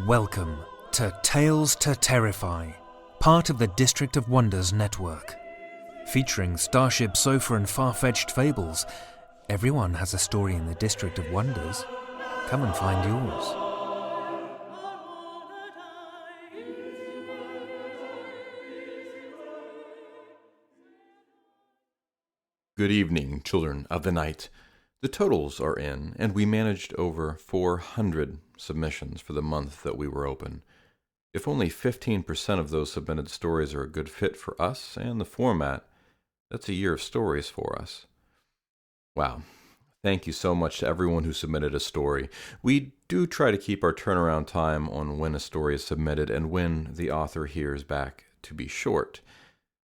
Welcome to Tales to Terrify, part of the District of Wonders network. Featuring Starship Sofa and far-fetched fables, everyone has a story in the District of Wonders. Come and find yours. Good evening, children of the night. The totals are in, and we managed over 400 submissions for the month that we were open. If only 15% of those submitted stories are a good fit for us and the format, that's a year of stories for us. Wow. Thank you so much to everyone who submitted a story. We do try to keep our turnaround time on when a story is submitted and when the author hears back to be short.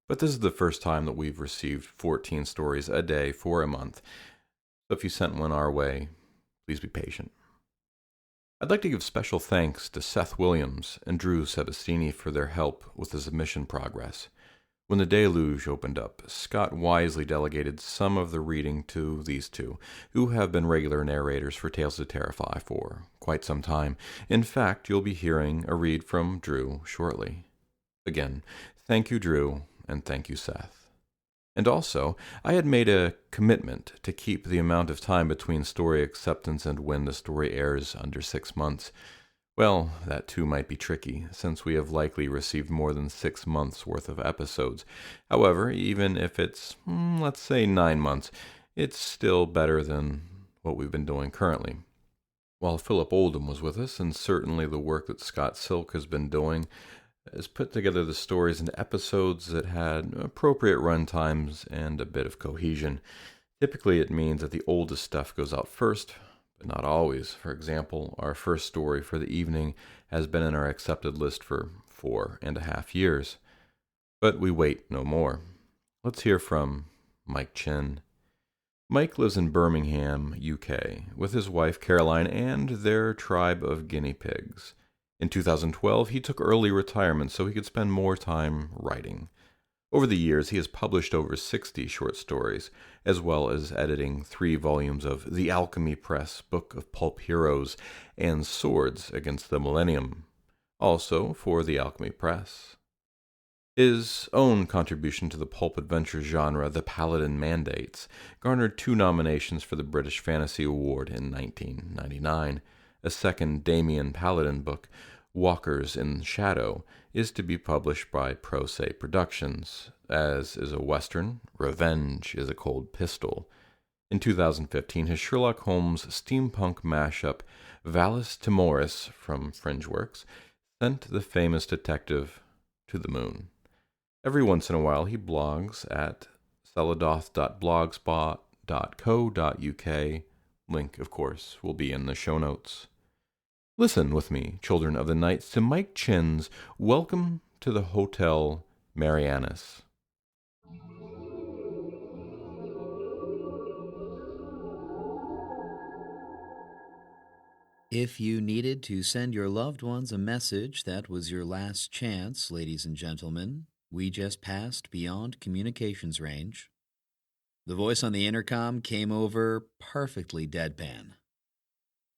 But this is the first time that we've received 14 stories a day for a month. So if you sent one our way, please be patient. I'd like to give special thanks to Seth Williams and Drew Sebastini for their help with the submission progress. When the deluge opened up, Scott wisely delegated some of the reading to these two, who have been regular narrators for Tales to Terrify for quite some time. In fact, you'll be hearing a read from Drew shortly. Again, thank you, Drew, and thank you, Seth. And also, I had made a commitment to keep the amount of time between story acceptance and when the story airs under 6 months. Well, that too might be tricky, since we have likely received more than 6 months' worth of episodes. However, even if it's, let's say 9 months, it's still better than what we've been doing currently. While Philip Oldham was with us, and certainly the work that Scott Silk has been doing, has put together the stories into episodes that had appropriate run times and a bit of cohesion. Typically, it means that the oldest stuff goes out first, but not always. For example, our first story for the evening has been in our accepted list for 4.5 years. But we wait no more. Let's hear from Mike Chinn. Mike lives in Birmingham, UK, with his wife Caroline and their tribe of guinea pigs. In 2012, he took early retirement so he could spend more time writing. Over the years, he has published over 60 short stories, as well as editing 3 volumes of The Alchemy Press Book of Pulp Heroes and Swords Against the Millennium, also for The Alchemy Press. His own contribution to the pulp adventure genre, The Paladin Mandates, garnered 2 nominations for the British Fantasy Award in 1999. A second Damien Paladin book, Walkers in Shadow, is to be published by Pro Se Productions, as is a Western, Revenge is a Cold Pistol. In 2015, his Sherlock Holmes steampunk mashup, Valis Timoris from Fringeworks, sent the famous detective to the moon. Every once in a while, he blogs at celadoth.blogspot.co.uk. Link, of course, will be in the show notes. Listen with me, children of the night, to Mike Chinn's Welcome to the Hotel Marianas. If you needed to send your loved ones a message, that was your last chance, ladies and gentlemen. We just passed beyond communications range. The voice on the intercom came over perfectly deadpan.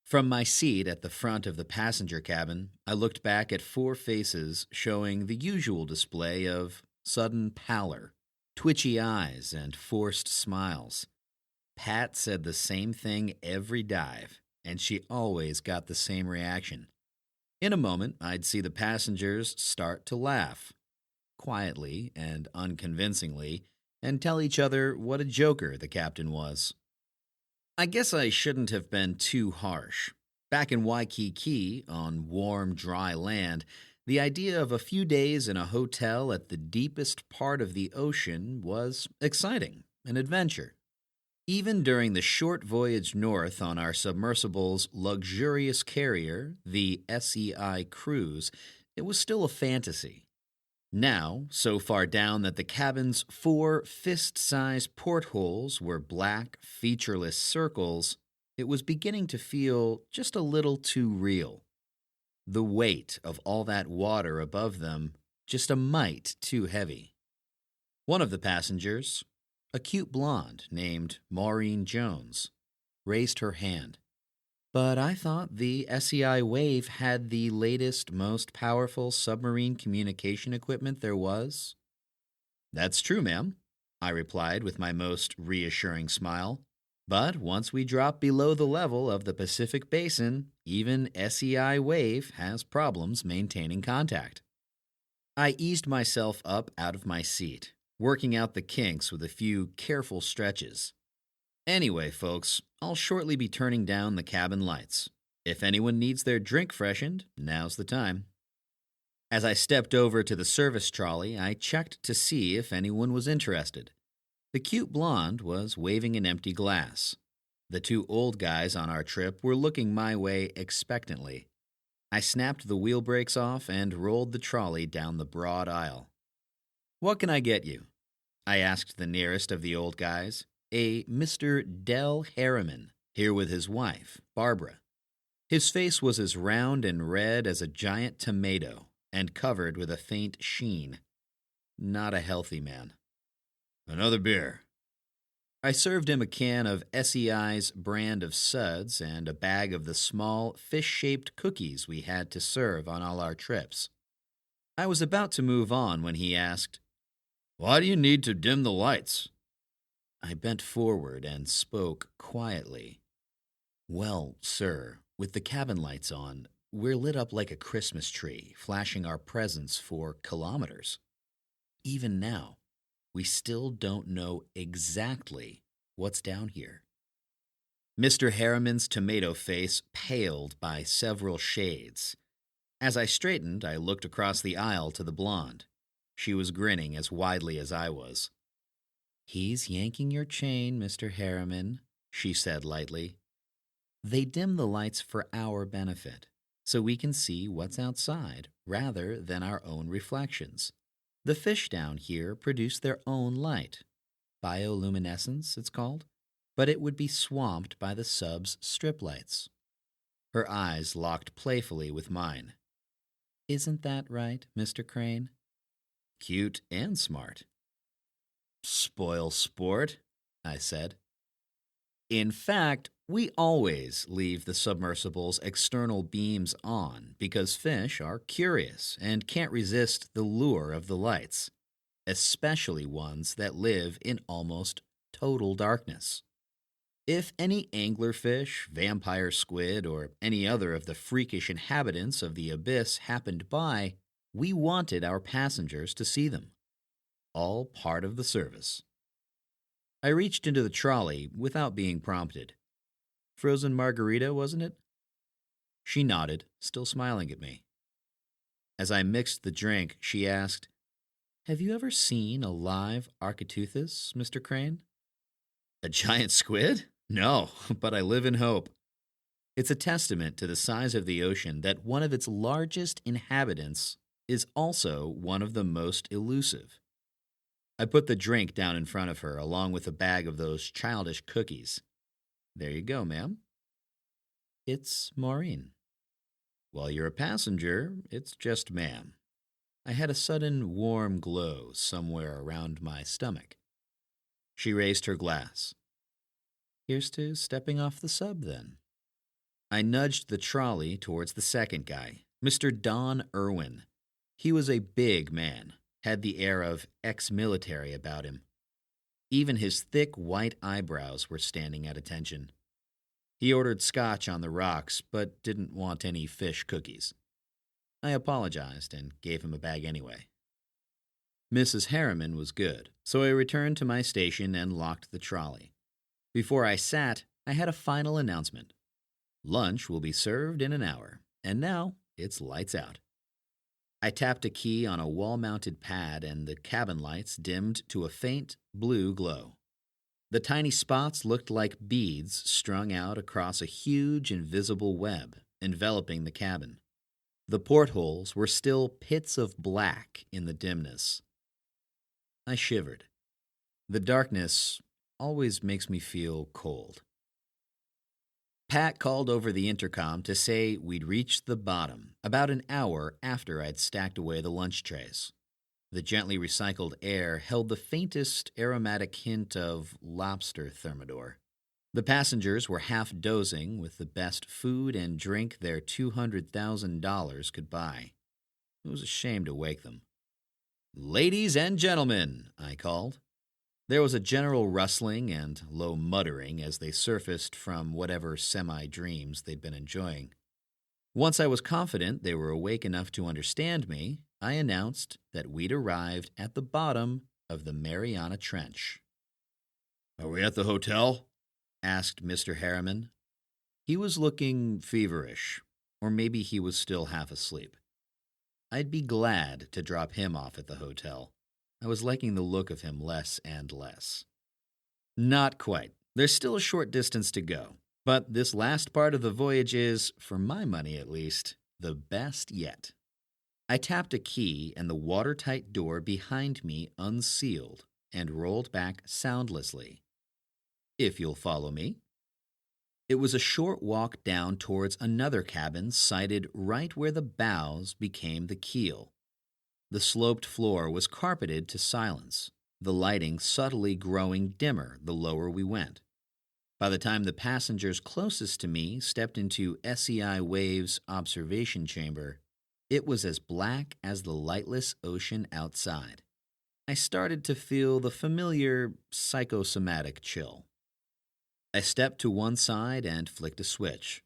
From my seat at the front of the passenger cabin, I looked back at 4 faces showing the usual display of sudden pallor, twitchy eyes, and forced smiles. Pat said the same thing every dive, and she always got the same reaction. In a moment, I'd see the passengers start to laugh, quietly and unconvincingly, and tell each other what a joker the captain was. I guess I shouldn't have been too harsh. Back in Waikiki, on warm, dry land, the idea of a few days in a hotel at the deepest part of the ocean was exciting, an adventure. Even during the short voyage north on our submersible's luxurious carrier, the SEI Cruise, it was still a fantasy. Now, so far down that the cabin's 4 fist-sized portholes were black, featureless circles, it was beginning to feel just a little too real. The weight of all that water above them, just a mite too heavy. One of the passengers, a cute blonde named Maureen Jones, raised her hand. But I thought the SEI Wave had the latest, most powerful submarine communication equipment there was. That's true, ma'am, I replied with my most reassuring smile. But once we drop below the level of the Pacific Basin, even SEI Wave has problems maintaining contact. I eased myself up out of my seat, working out the kinks with a few careful stretches. Anyway, folks, I'll shortly be turning down the cabin lights. If anyone needs their drink freshened, now's the time. As I stepped over to the service trolley, I checked to see if anyone was interested. The cute blonde was waving an empty glass. The two old guys on our trip were looking my way expectantly. I snapped the wheel brakes off and rolled the trolley down the broad aisle. "What can I get you?" I asked the nearest of the old guys, a Mr. Del Harriman, here with his wife, Barbara. His face was as round and red as a giant tomato and covered with a faint sheen. Not a healthy man. "Another beer." I served him a can of SEI's brand of suds and a bag of the small, fish-shaped cookies we had to serve on all our trips. I was about to move on when he asked, "Why do you need to dim the lights?" I bent forward and spoke quietly. "Well, sir, with the cabin lights on, we're lit up like a Christmas tree, flashing our presents for kilometers. Even now, we still don't know exactly what's down here." Mr. Harriman's tomato face paled by several shades. As I straightened, I looked across the aisle to the blonde. She was grinning as widely as I was. "He's yanking your chain, Mr. Harriman," she said lightly. "They dim the lights for our benefit, so we can see what's outside rather than our own reflections. The fish down here produce their own light. Bioluminescence, it's called, but it would be swamped by the sub's strip lights." Her eyes locked playfully with mine. "Isn't that right, Mr. Crane?" "Cute and smart." "Spoil sport," I said. "In fact, we always leave the submersible's external beams on because fish are curious and can't resist the lure of the lights, especially ones that live in almost total darkness. If any anglerfish, vampire squid, or any other of the freakish inhabitants of the abyss happened by, we wanted our passengers to see them. All part of the service." I reached into the trolley without being prompted. "Frozen margarita, wasn't it?" She nodded, still smiling at me. As I mixed the drink, she asked, "Have you ever seen a live Architeuthis, Mr. Crane?" "A giant squid? No, but I live in hope." It's a testament to the size of the ocean that one of its largest inhabitants is also one of the most elusive. I put the drink down in front of her along with a bag of those childish cookies. "There you go, ma'am." "It's Maureen." "While you're a passenger, it's just ma'am." I had a sudden warm glow somewhere around my stomach. She raised her glass. "Here's to stepping off the sub, then." I nudged the trolley towards the second guy, Mr. Don Irwin. He was a big man, had the air of ex-military about him. Even his thick white eyebrows were standing at attention. He ordered scotch on the rocks, but didn't want any fish cookies. I apologized and gave him a bag anyway. Mrs. Harriman was good, so I returned to my station and locked the trolley. Before I sat, I had a final announcement. Lunch will be served in an hour, and now it's lights out. I tapped a key on a wall-mounted pad and the cabin lights dimmed to a faint blue glow. The tiny spots looked like beads strung out across a huge invisible web enveloping the cabin. The portholes were still pits of black in the dimness. I shivered. The darkness always makes me feel cold. Pat called over the intercom to say we'd reached the bottom about an hour after I'd stacked away the lunch trays. The gently recycled air held the faintest aromatic hint of lobster thermidor. The passengers were half dozing with the best food and drink their $200,000 could buy. It was a shame to wake them. "Ladies and gentlemen," I called. There was a general rustling and low muttering as they surfaced from whatever semi-dreams they'd been enjoying. Once I was confident they were awake enough to understand me, I announced that we'd arrived at the bottom of the Mariana Trench. "Are we at the hotel?" asked Mr. Harriman. He was looking feverish, or maybe he was still half asleep. I'd be glad to drop him off at the hotel. I was liking the look of him less and less. "Not quite. There's still a short distance to go. But this last part of the voyage is, for my money at least, the best yet." I tapped a key and the watertight door behind me unsealed and rolled back soundlessly. "If you'll follow me." It was a short walk down towards another cabin sited right where the bows became the keel. The sloped floor was carpeted to silence, the lighting subtly growing dimmer the lower we went. By the time the passengers closest to me stepped into SEI Wave's observation chamber, it was as black as the lightless ocean outside. I started to feel the familiar psychosomatic chill. I stepped to one side and flicked a switch.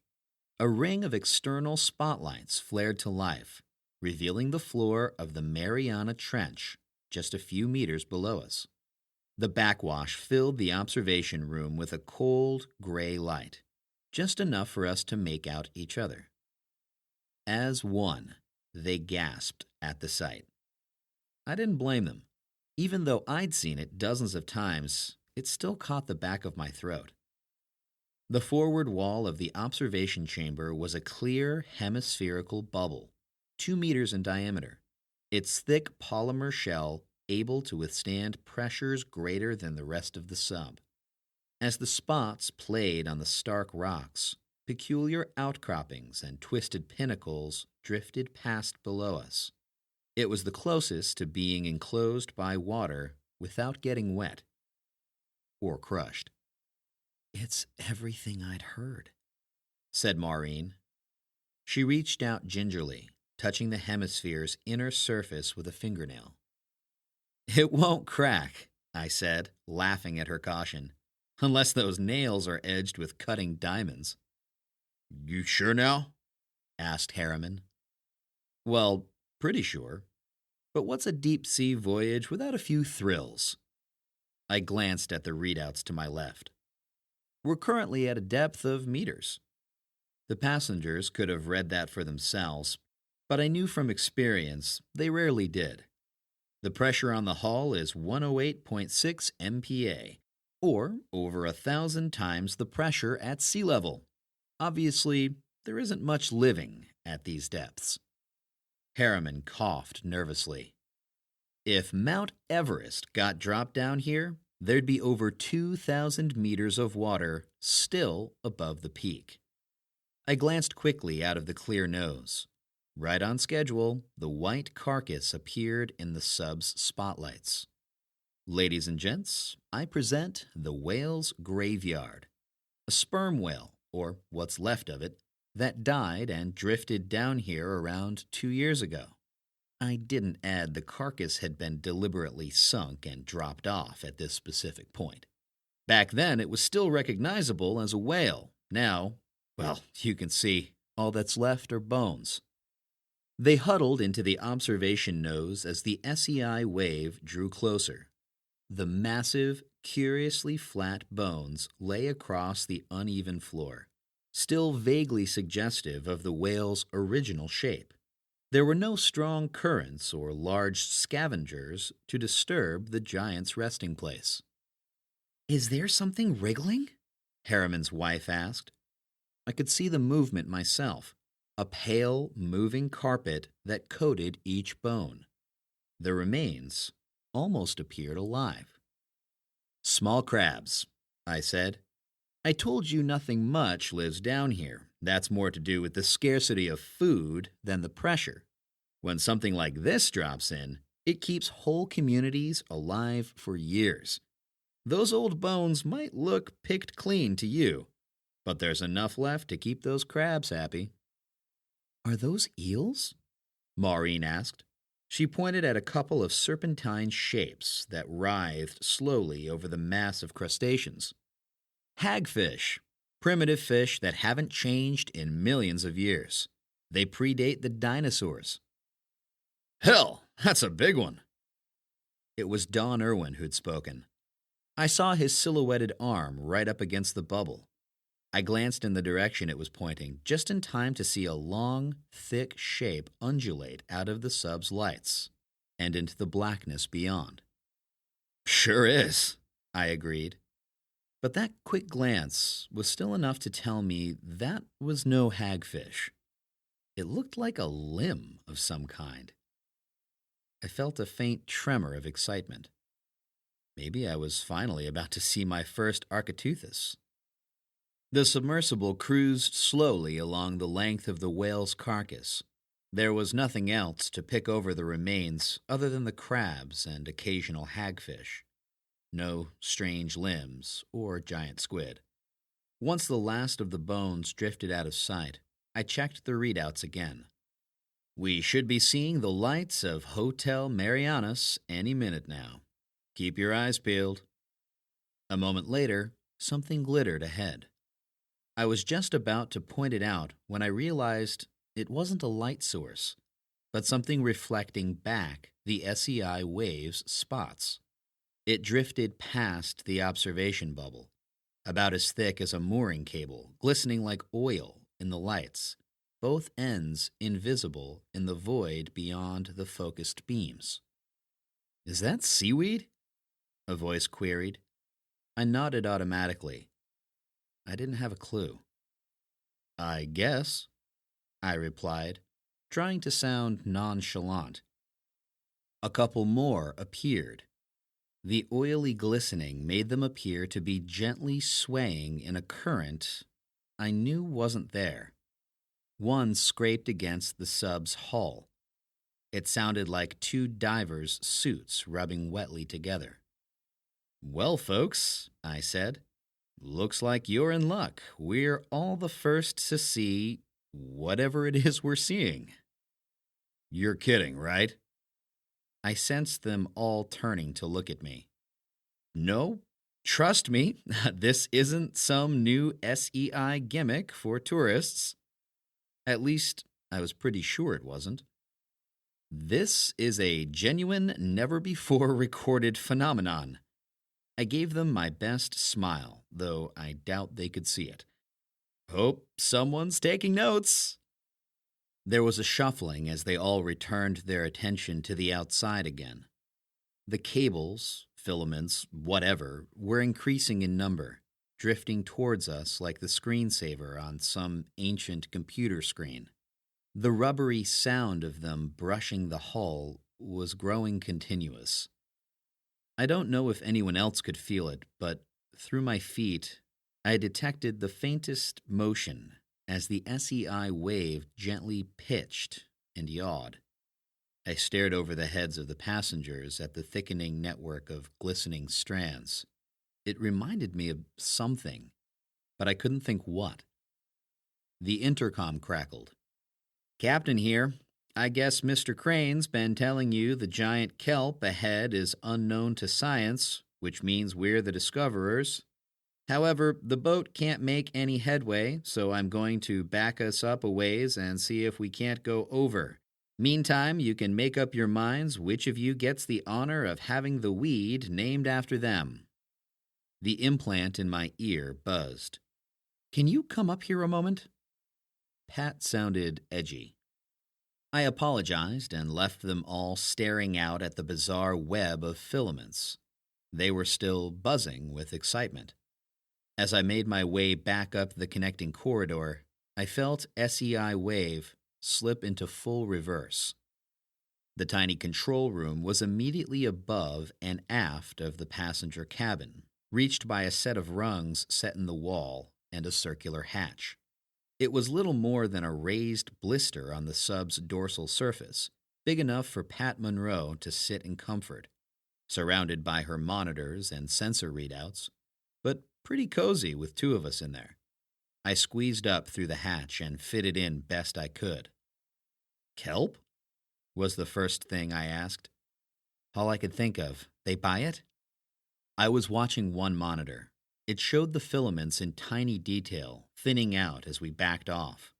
A ring of external spotlights flared to life, revealing the floor of the Mariana Trench just a few meters below us. The backwash filled the observation room with a cold, gray light, just enough for us to make out each other. As one, they gasped at the sight. I didn't blame them. Even though I'd seen it dozens of times, it still caught the back of my throat. The forward wall of the observation chamber was a clear hemispherical bubble, 2 meters in diameter, its thick polymer shell able to withstand pressures greater than the rest of the sub. As the spots played on the stark rocks, peculiar outcroppings and twisted pinnacles drifted past below us. It was the closest to being enclosed by water without getting wet or crushed. "It's everything I'd heard," said Maureen. She reached out gingerly, touching the hemisphere's inner surface with a fingernail. "It won't crack," I said, laughing at her caution, "unless those nails are edged with cutting diamonds." "You sure now?" asked Harriman. "Well, pretty sure. But what's a deep-sea voyage without a few thrills?" I glanced at the readouts to my left. We're currently at a depth of meters. The passengers could have read that for themselves, but I knew from experience they rarely did. The pressure on the hull is 108.6 MPa, or over 1,000 times the pressure at sea level. Obviously, there isn't much living at these depths. Harriman coughed nervously. If Mount Everest got dropped down here, there'd be over 2,000 meters of water still above the peak. I glanced quickly out of the clear nose. Right on schedule, the white carcass appeared in the sub's spotlights. "Ladies and gents, I present the whale's graveyard. A sperm whale, or what's left of it, that died and drifted down here around 2 years ago. I didn't add the carcass had been deliberately sunk and dropped off at this specific point. Back then, it was still recognizable as a whale. Now, well, you can see, all that's left are bones." They huddled into the observation nose as the SEI wave drew closer. The massive, curiously flat bones lay across the uneven floor, still vaguely suggestive of the whale's original shape. There were no strong currents or large scavengers to disturb the giant's resting place. "Is there something wriggling?" Harriman's wife asked. I could see the movement myself, a pale, moving carpet that coated each bone. The remains almost appeared alive. "Small crabs," I said. "I told you nothing much lives down here. That's more to do with the scarcity of food than the pressure. When something like this drops in, it keeps whole communities alive for years. Those old bones might look picked clean to you, but there's enough left to keep those crabs happy." "Are those eels?" Maureen asked. She pointed at a couple of serpentine shapes that writhed slowly over the mass of crustaceans. "Hagfish, primitive fish that haven't changed in millions of years. They predate the dinosaurs." "Hell, that's a big one." It was Don Irwin who'd spoken. I saw his silhouetted arm right up against the bubble. I glanced in the direction it was pointing, just in time to see a long, thick shape undulate out of the sub's lights and into the blackness beyond. "Sure is," I agreed. But that quick glance was still enough to tell me that was no hagfish. It looked like a limb of some kind. I felt a faint tremor of excitement. Maybe I was finally about to see my first Architeuthis. The submersible cruised slowly along the length of the whale's carcass. There was nothing else to pick over the remains other than the crabs and occasional hagfish. No strange limbs or giant squid. Once the last of the bones drifted out of sight, I checked the readouts again. We should be seeing the lights of Hotel Marianas any minute now. Keep your eyes peeled. A moment later, something glittered ahead. I was just about to point it out when I realized it wasn't a light source, but something reflecting back the SEI wave's spots. It drifted past the observation bubble, about as thick as a mooring cable, glistening like oil in the lights, both ends invisible in the void beyond the focused beams. "Is that seaweed?" a voice queried. I nodded automatically. I didn't have a clue. "I guess," I replied, trying to sound nonchalant. A couple more appeared. The oily glistening made them appear to be gently swaying in a current I knew wasn't there. One scraped against the sub's hull. It sounded like two divers' suits rubbing wetly together. "Well, folks," I said, "looks like you're in luck. We're all the first to see whatever it is we're seeing." "You're kidding, right?" I sensed them all turning to look at me. "No, trust me, this isn't some new SEI gimmick for tourists. At least, I was pretty sure it wasn't. This is a genuine, never-before-recorded phenomenon." I gave them my best smile, though I doubt they could see it. "Hope someone's taking notes." There was a shuffling as they all returned their attention to the outside again. The cables, filaments, whatever, were increasing in number, drifting towards us like the screensaver on some ancient computer screen. The rubbery sound of them brushing the hull was growing continuous. I don't know if anyone else could feel it, but through my feet, I detected the faintest motion as the SEI wave gently pitched and yawed. I stared over the heads of the passengers at the thickening network of glistening strands. It reminded me of something, but I couldn't think what. The intercom crackled. "Captain here. I guess Mr. Crane's been telling you the giant kelp ahead is unknown to science, which means we're the discoverers. However, the boat can't make any headway, so I'm going to back us up a ways and see if we can't go over. Meantime, you can make up your minds which of you gets the honor of having the weed named after them." The implant in my ear buzzed. "Can you come up here a moment?" Pat sounded edgy. I apologized and left them all staring out at the bizarre web of filaments. They were still buzzing with excitement. As I made my way back up the connecting corridor, I felt SEI wave slip into full reverse. The tiny control room was immediately above and aft of the passenger cabin, reached by a set of rungs set in the wall and a circular hatch. It was little more than a raised blister on the sub's dorsal surface, big enough for Pat Monroe to sit in comfort. surrounded by her monitors and sensor readouts, but pretty cozy with two of us in there. I squeezed up through the hatch and fitted in best I could. Kelp? Was the first thing I asked. All I could think of. They buy it? I was watching one monitor. It showed the filaments in tiny detail, thinning out as we backed off.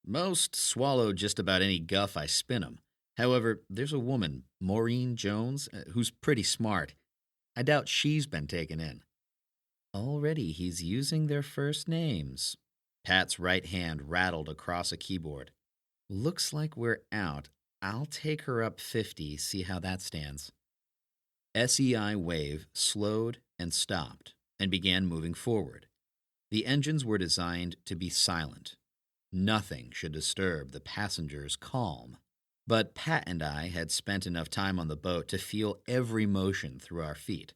Most swallow just about any guff I spin 'em. However, there's a woman, Maureen Jones, who's pretty smart. I doubt she's been taken in. Already he's using their first names. Pat's right hand rattled across a keyboard. Looks like we're out. I'll take her up 50, see how that stands. SEI Wave slowed and stopped and began moving forward. The engines were designed to be silent. Nothing should disturb the passengers' calm. But Pat and I had spent enough time on the boat to feel every motion through our feet.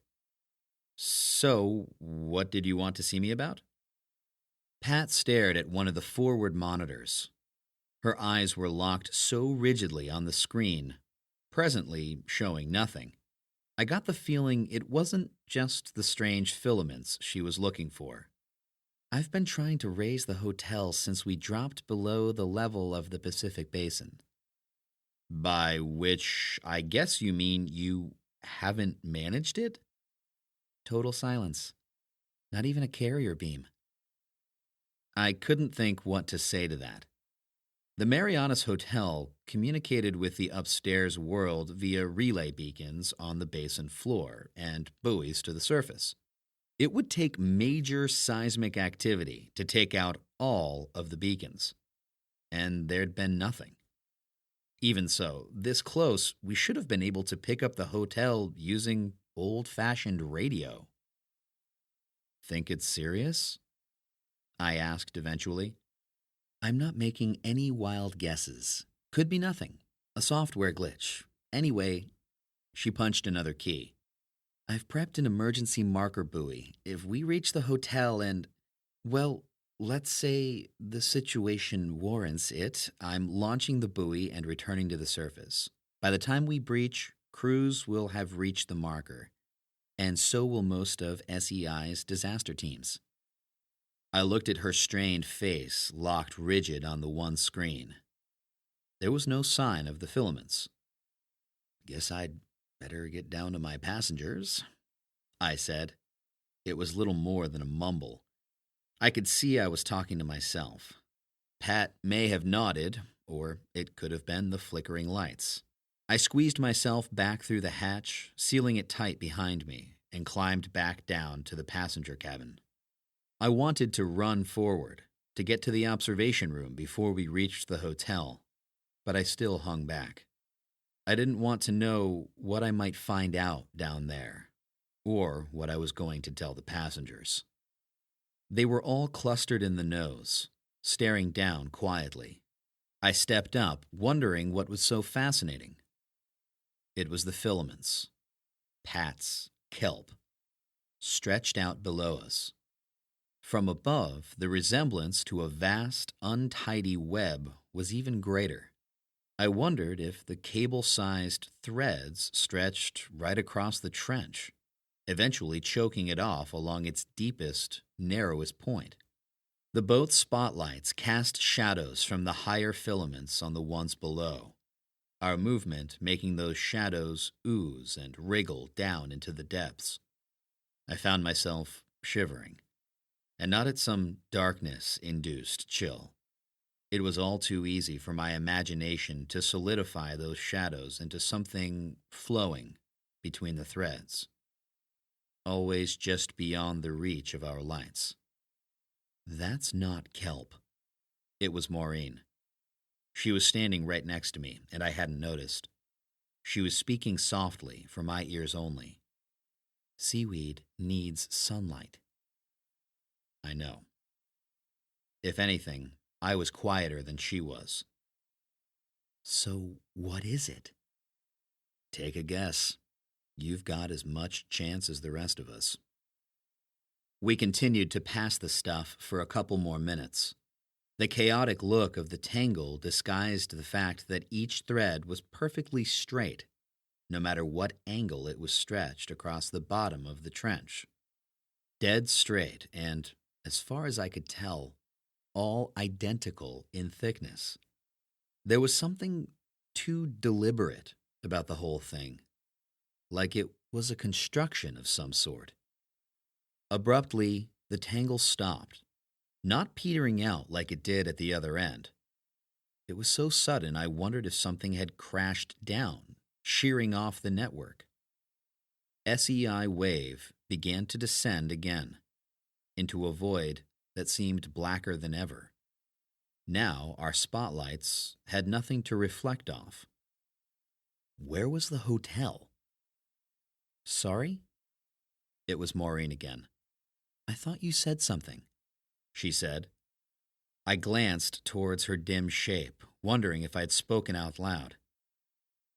So, what did you want to see me about? Pat stared at one of the forward monitors. Her eyes were locked so rigidly on the screen, presently showing nothing. I got the feeling it wasn't just the strange filaments she was looking for. I've been trying to raise the hotel since we dropped below the level of the Pacific Basin. By which I guess you mean you haven't managed it? Total silence. Not even a carrier beam. I couldn't think what to say to that. The Marianas Hotel communicated with the upstairs world via relay beacons on the basin floor and buoys to the surface. It would take major seismic activity to take out all of the beacons. And there'd been nothing. Even so, this close, we should have been able to pick up the hotel using old-fashioned radio. Think it's serious? I asked eventually. I'm not making any wild guesses. Could be nothing. A software glitch. Anyway, she punched another key. I've prepped an emergency marker buoy. If we reach the hotel and, well, let's say the situation warrants it, I'm launching the buoy and returning to the surface. By the time we breach, crews will have reached the marker, and so will most of SEI's disaster teams. I looked at her strained face, locked rigid on the one screen. There was no sign of the filaments. Guess I'd better get down to my passengers, I said. It was little more than a mumble. I could see I was talking to myself. Pat may have nodded, or it could have been the flickering lights. I squeezed myself back through the hatch, sealing it tight behind me, and climbed back down to the passenger cabin. I wanted to run forward, to get to the observation room before we reached the hotel, but I still hung back. I didn't want to know what I might find out down there, or what I was going to tell the passengers. They were all clustered in the nose, staring down quietly. I stepped up, wondering what was so fascinating. It was the filaments, Pat's kelp, stretched out below us. From above, the resemblance to a vast, untidy web was even greater. I wondered if the cable-sized threads stretched right across the trench, eventually choking it off along its deepest, narrowest point. The boat's spotlights cast shadows from the higher filaments on the ones below, our movement making those shadows ooze and wriggle down into the depths. I found myself shivering, and not at some darkness-induced chill. It was all too easy for my imagination to solidify those shadows into something flowing between the threads, always just beyond the reach of our lights. That's not kelp. It was Maureen. She was standing right next to me, and I hadn't noticed. She was speaking softly, for my ears only. Seaweed needs sunlight. I know. If anything, I was quieter than she was. So what is it? Take a guess. You've got as much chance as the rest of us. We continued to pass the stuff for a couple more minutes. The chaotic look of the tangle disguised the fact that each thread was perfectly straight. no matter what angle it was stretched across the bottom of the trench. Dead straight and, as far as I could tell, all identical in thickness. There was something too deliberate about the whole thing, like it was a construction of some sort. Abruptly, the tangle stopped, not petering out like it did at the other end. It was so sudden I wondered if something had crashed down, shearing off the network. SEI wave began to descend again, into a void that seemed blacker than ever. Now our spotlights had nothing to reflect off. Where was the hotel? Sorry? It was Maureen again. I thought you said something, she said. I glanced towards her dim shape, wondering if I'd spoken out loud.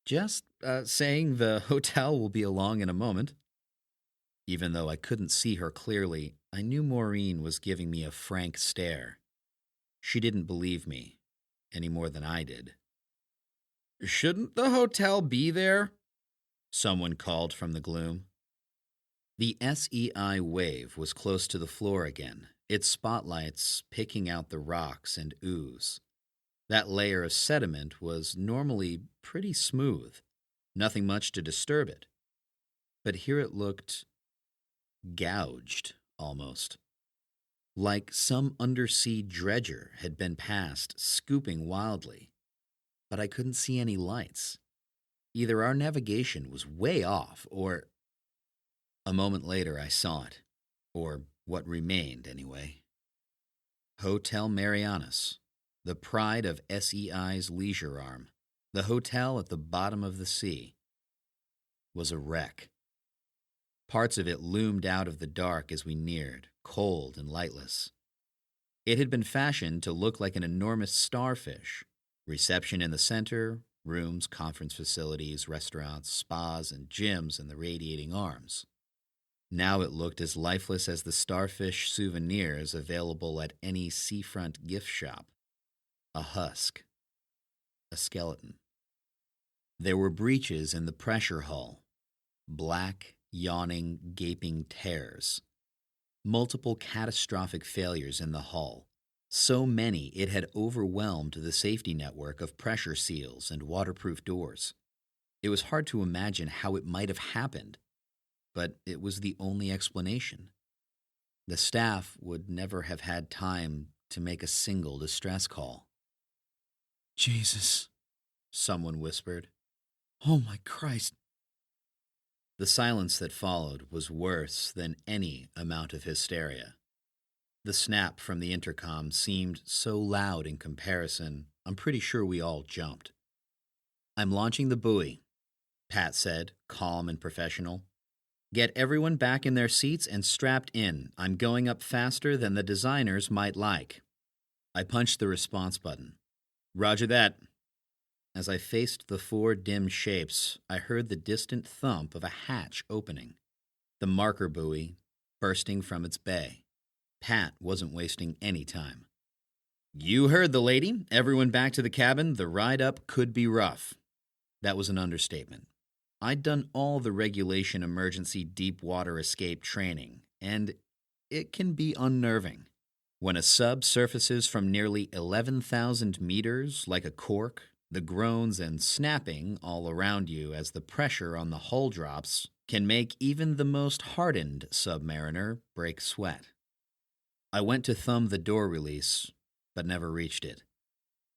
Just saying the hotel will be along in a moment. Even though I couldn't see her clearly, I knew Maureen was giving me a frank stare. She didn't believe me, any more than I did. Shouldn't the hotel be there? Someone called from the gloom. The SEI wave was close to the floor again, its spotlights picking out the rocks and ooze. That layer of sediment was normally pretty smooth, nothing much to disturb it. But here it looked gouged, almost. Like some undersea dredger had been passed, scooping wildly. But I couldn't see any lights. Either our navigation was way off, or... A moment later I saw it, or what remained anyway. Hotel Marianas, the pride of SEI's leisure arm, the hotel at the bottom of the sea, was a wreck. Parts of it loomed out of the dark as we neared, cold and lightless. It had been fashioned to look like an enormous starfish. Reception in the center, rooms, conference facilities, restaurants, spas, and gyms in the radiating arms. Now it looked as lifeless as the starfish souvenirs available at any seafront gift shop. A husk. A skeleton. There were breaches in the pressure hull. Black, yawning, gaping tears. Multiple catastrophic failures in the hull. So many it had overwhelmed the safety network of pressure seals and waterproof doors. It was hard to imagine how it might have happened, but it was the only explanation. The staff would never have had time to make a single distress call. Jesus, someone whispered. Oh my Christ. The silence that followed was worse than any amount of hysteria. The snap from the intercom seemed so loud in comparison, I'm pretty sure we all jumped. I'm launching the buoy, Pat said, calm and professional. Get everyone back in their seats and strapped in. I'm going up faster than the designers might like. I punched the response button. Roger that. As I faced the four dim shapes, I heard the distant thump of a hatch opening, the marker buoy bursting from its bay. Pat wasn't wasting any time. You heard the lady. Everyone back to the cabin. The ride up could be rough. That was an understatement. I'd done all the regulation emergency deep water escape training, and it can be unnerving. When a sub surfaces from nearly 11,000 meters like a cork, the groans and snapping all around you as the pressure on the hull drops can make even the most hardened submariner break sweat. I went to thumb the door release, but never reached it.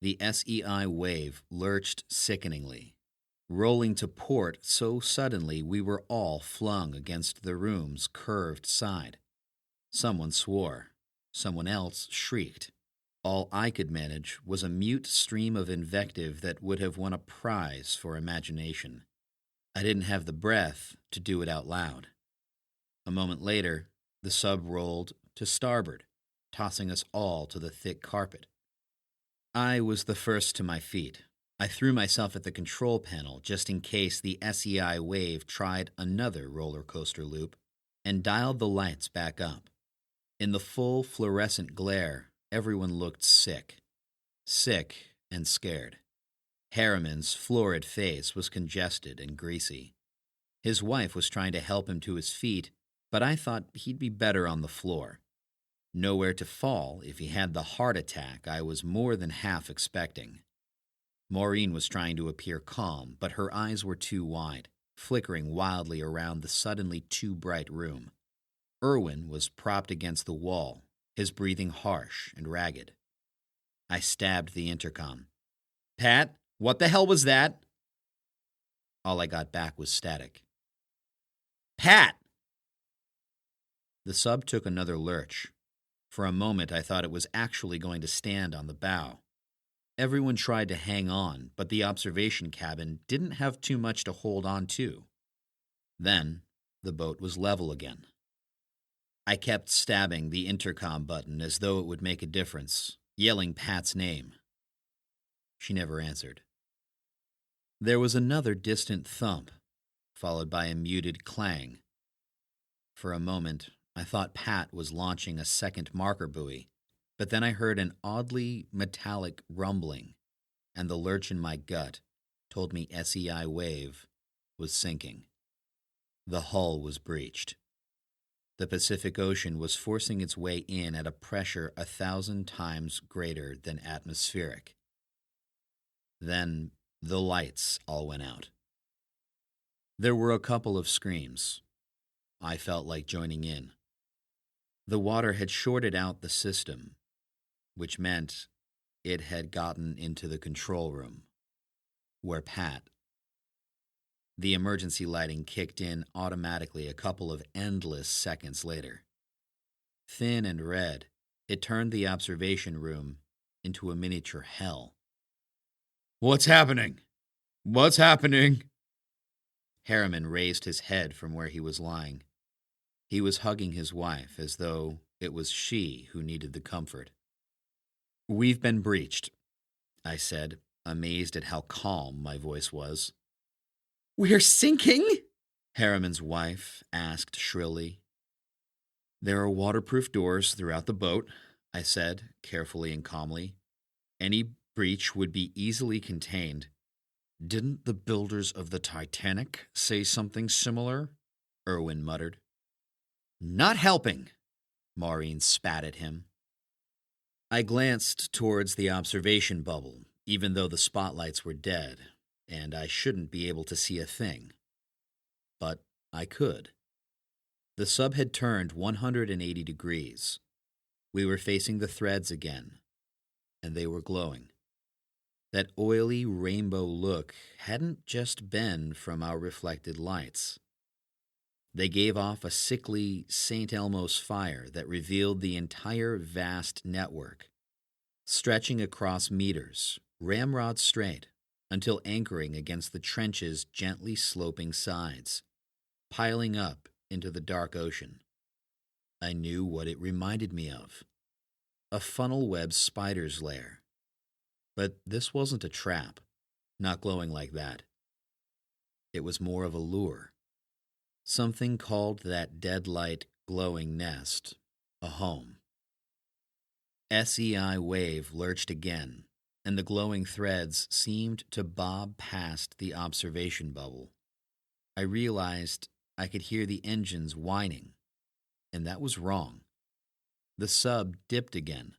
The SEI wave lurched sickeningly, rolling to port so suddenly we were all flung against the room's curved side. Someone swore. Someone else shrieked. All I could manage was a mute stream of invective that would have won a prize for imagination. I didn't have the breath to do it out loud. A moment later, the sub rolled to starboard, tossing us all to the thick carpet. I was the first to my feet. I threw myself at the control panel just in case the SEI wave tried another roller coaster loop, and dialed the lights back up. In the full fluorescent glare, everyone looked sick. Sick and scared. Harriman's florid face was congested and greasy. His wife was trying to help him to his feet, but I thought he'd be better on the floor. Nowhere to fall if he had the heart attack I was more than half expecting. Maureen was trying to appear calm, but her eyes were too wide, flickering wildly around the suddenly too bright room. Irwin was propped against the wall, his breathing harsh and ragged. I stabbed the intercom. "Pat, what the hell was that?" All I got back was static. "Pat!" The sub took another lurch. For a moment, I thought it was actually going to stand on the bow. Everyone tried to hang on, but the observation cabin didn't have too much to hold on to. Then, the boat was level again. I kept stabbing the intercom button as though it would make a difference, yelling Pat's name. She never answered. There was another distant thump, followed by a muted clang. For a moment, I thought Pat was launching a second marker buoy, but then I heard an oddly metallic rumbling, and the lurch in my gut told me SEI Wave was sinking. The hull was breached. The Pacific Ocean was forcing its way in at a pressure 1,000 times greater than atmospheric. Then the lights all went out. There were a couple of screams. I felt like joining in. The water had shorted out the system, which meant it had gotten into the control room, where Pat. The emergency lighting kicked in automatically a couple of endless seconds later. Thin and red, it turned the observation room into a miniature hell. "What's happening? What's happening?" Harriman raised his head from where he was lying. He was hugging his wife as though it was she who needed the comfort. "We've been breached," I said, amazed at how calm my voice was. "We're sinking?" Harriman's wife asked shrilly. "There are waterproof doors throughout the boat," I said, carefully and calmly. "Any breach would be easily contained." "Didn't the builders of the Titanic say something similar?" Irwin muttered. "Not helping," Maureen spat at him. I glanced towards the observation bubble, even though the spotlights were dead, and I shouldn't be able to see a thing. But I could. The sub had turned 180 degrees. We were facing the threads again, and they were glowing. That oily rainbow look hadn't just been from our reflected lights. They gave off a sickly St. Elmo's fire that revealed the entire vast network, stretching across meters, ramrod straight, until anchoring against the trench's gently sloping sides, piling up into the dark ocean. I knew what it reminded me of: a funnel-web spider's lair. But this wasn't a trap, not glowing like that. It was more of a lure. Something called that dead light glowing nest a home. SEI Wave lurched again, and the glowing threads seemed to bob past the observation bubble. I realized I could hear the engines whining, and that was wrong. The sub dipped again.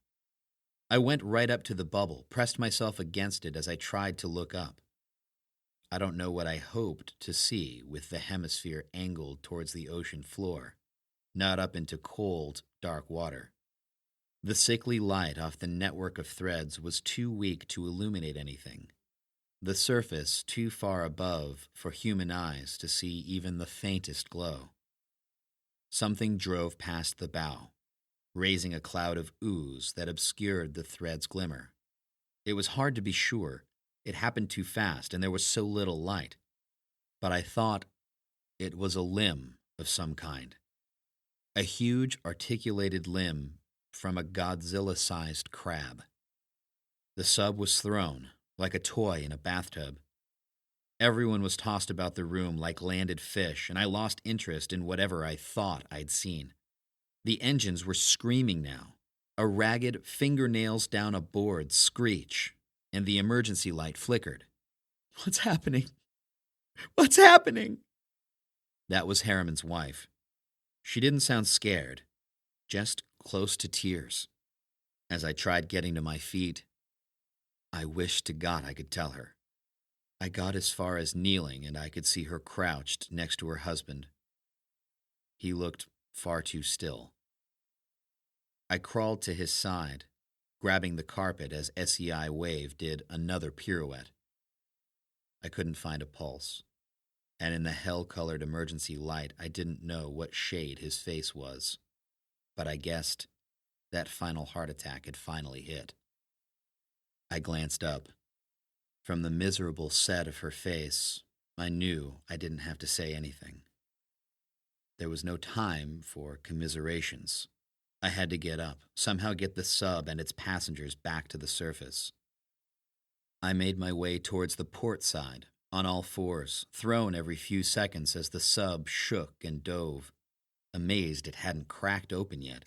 I went right up to the bubble, pressed myself against it as I tried to look up. I don't know what I hoped to see with the hemisphere angled towards the ocean floor, not up into cold, dark water. The sickly light off the network of threads was too weak to illuminate anything, the surface too far above for human eyes to see even the faintest glow. Something drove past the bow, raising a cloud of ooze that obscured the thread's glimmer. It was hard to be sure. It happened too fast, and there was so little light. But I thought it was a limb of some kind. A huge articulated limb from a Godzilla-sized crab. The sub was thrown, like a toy in a bathtub. Everyone was tossed about the room like landed fish, and I lost interest in whatever I thought I'd seen. The engines were screaming now, a ragged fingernails down a board screech, and the emergency light flickered, What's happening? What's happening? That was Harriman's wife. She didn't sound scared, just close to tears. As I tried getting to my feet, I wished to God I could tell her. I got as far as kneeling, and I could see her crouched next to her husband. He looked far too still. I crawled to his side, grabbing the carpet as SEI Wave did another pirouette. I couldn't find a pulse, and in the hell-colored emergency light, I didn't know what shade his face was, but I guessed that final heart attack had finally hit. I glanced up. From the miserable set of her face, I knew I didn't have to say anything. There was no time for commiserations. I had to get up, somehow get the sub and its passengers back to the surface. I made my way towards the port side, on all fours, thrown every few seconds as the sub shook and dove, amazed it hadn't cracked open yet,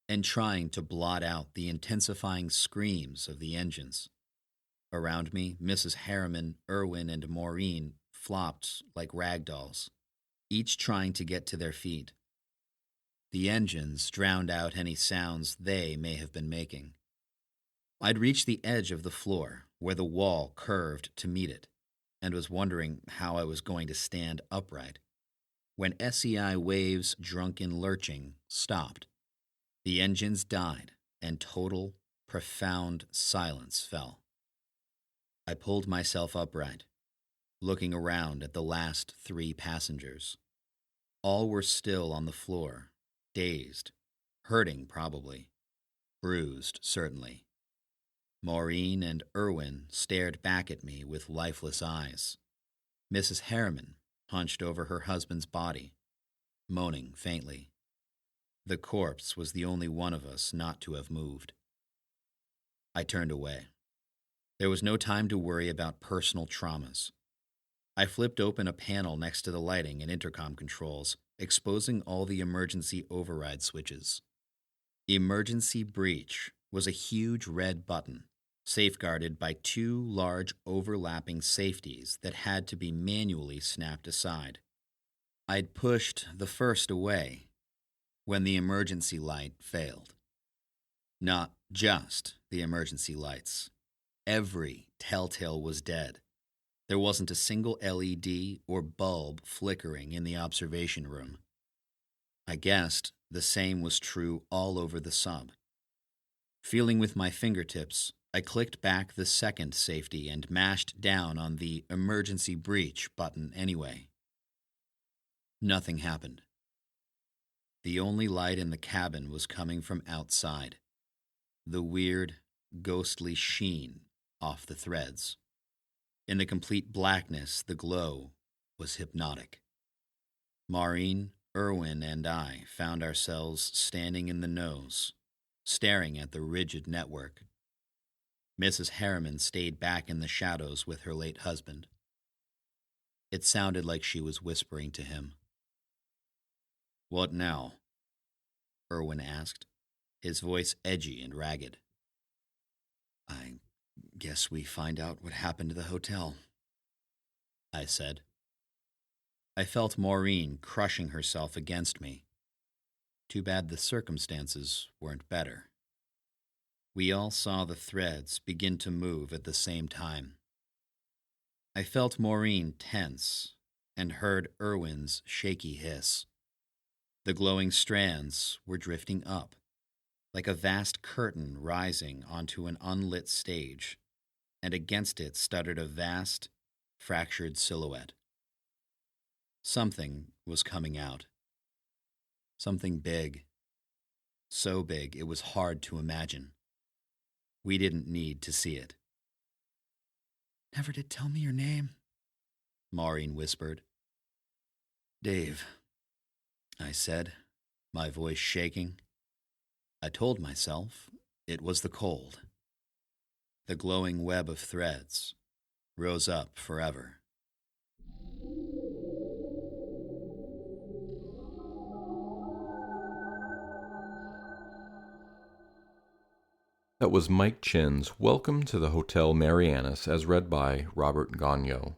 and trying to blot out the intensifying screams of the engines. Around me, Mrs. Harriman, Irwin, and Maureen flopped like rag dolls, each trying to get to their feet. The engines drowned out any sounds they may have been making. I'd reached the edge of the floor, where the wall curved to meet it, and was wondering how I was going to stand upright, when SEI Wave's drunken lurching stopped. The engines died, and total, profound silence fell. I pulled myself upright, looking around at the last 3 passengers. All were still on the floor, dazed, hurting probably, bruised certainly. Maureen and Irwin stared back at me with lifeless eyes. Mrs. Harriman hunched over her husband's body, moaning faintly. The corpse was the only one of us not to have moved. I turned away. There was no time to worry about personal traumas. I flipped open a panel next to the lighting and intercom controls, exposing all the emergency override switches. Emergency breach was a huge red button, safeguarded by 2 large overlapping safeties that had to be manually snapped aside. I'd pushed the first away when the emergency light failed. Not just the emergency lights. Every telltale was dead. There wasn't a single LED or bulb flickering in the observation room. I guessed the same was true all over the sub. Feeling with my fingertips, I clicked back the second safety and mashed down on the emergency breach button anyway. Nothing happened. The only light in the cabin was coming from outside. The weird, ghostly sheen off the threads. In the complete blackness, the glow was hypnotic. Maureen, Irwin, and I found ourselves standing in the nose, staring at the rigid network. Mrs. Harriman stayed back in the shadows with her late husband. It sounded like she was whispering to him. "What now?" Irwin asked, his voice edgy and ragged. "I guess we find out what happened to the hotel," I said. I felt Maureen crushing herself against me. Too bad the circumstances weren't better. We all saw the threads begin to move at the same time. I felt Maureen tense and heard Irwin's shaky hiss. The glowing strands were drifting up, like a vast curtain rising onto an unlit stage, and against it stuttered a vast, fractured silhouette. Something was coming out. Something big. So big it was hard to imagine. We didn't need to see it. "Never did tell me your name," Maureen whispered. "Dave," I said, my voice shaking. I told myself it was the cold. The glowing web of threads rose up forever. That was Mike Chinn's Welcome to the Hotel Marianas, as read by Robert Gagno.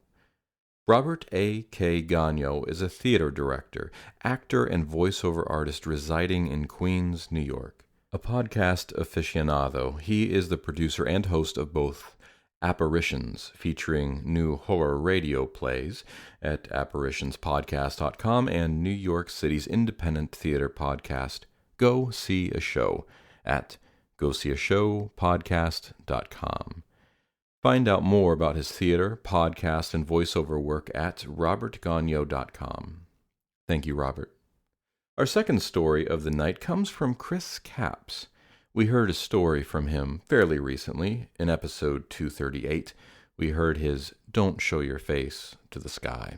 Robert A. K. Gagno is a theater director, actor, and voiceover artist residing in Queens, New York. A podcast aficionado, he is the producer and host of both Apparitions, featuring new horror radio plays at apparitionspodcast.com, and New York City's independent theater podcast, Go See a Show, at goseeashowpodcast.com. Find out more about his theater, podcast, and voiceover work at robertgagno.com. Thank you, Robert. Our second story of the night comes from Chris Capps. We heard a story from him fairly recently. In episode 238, we heard his Don't Show Your Face to the Sky.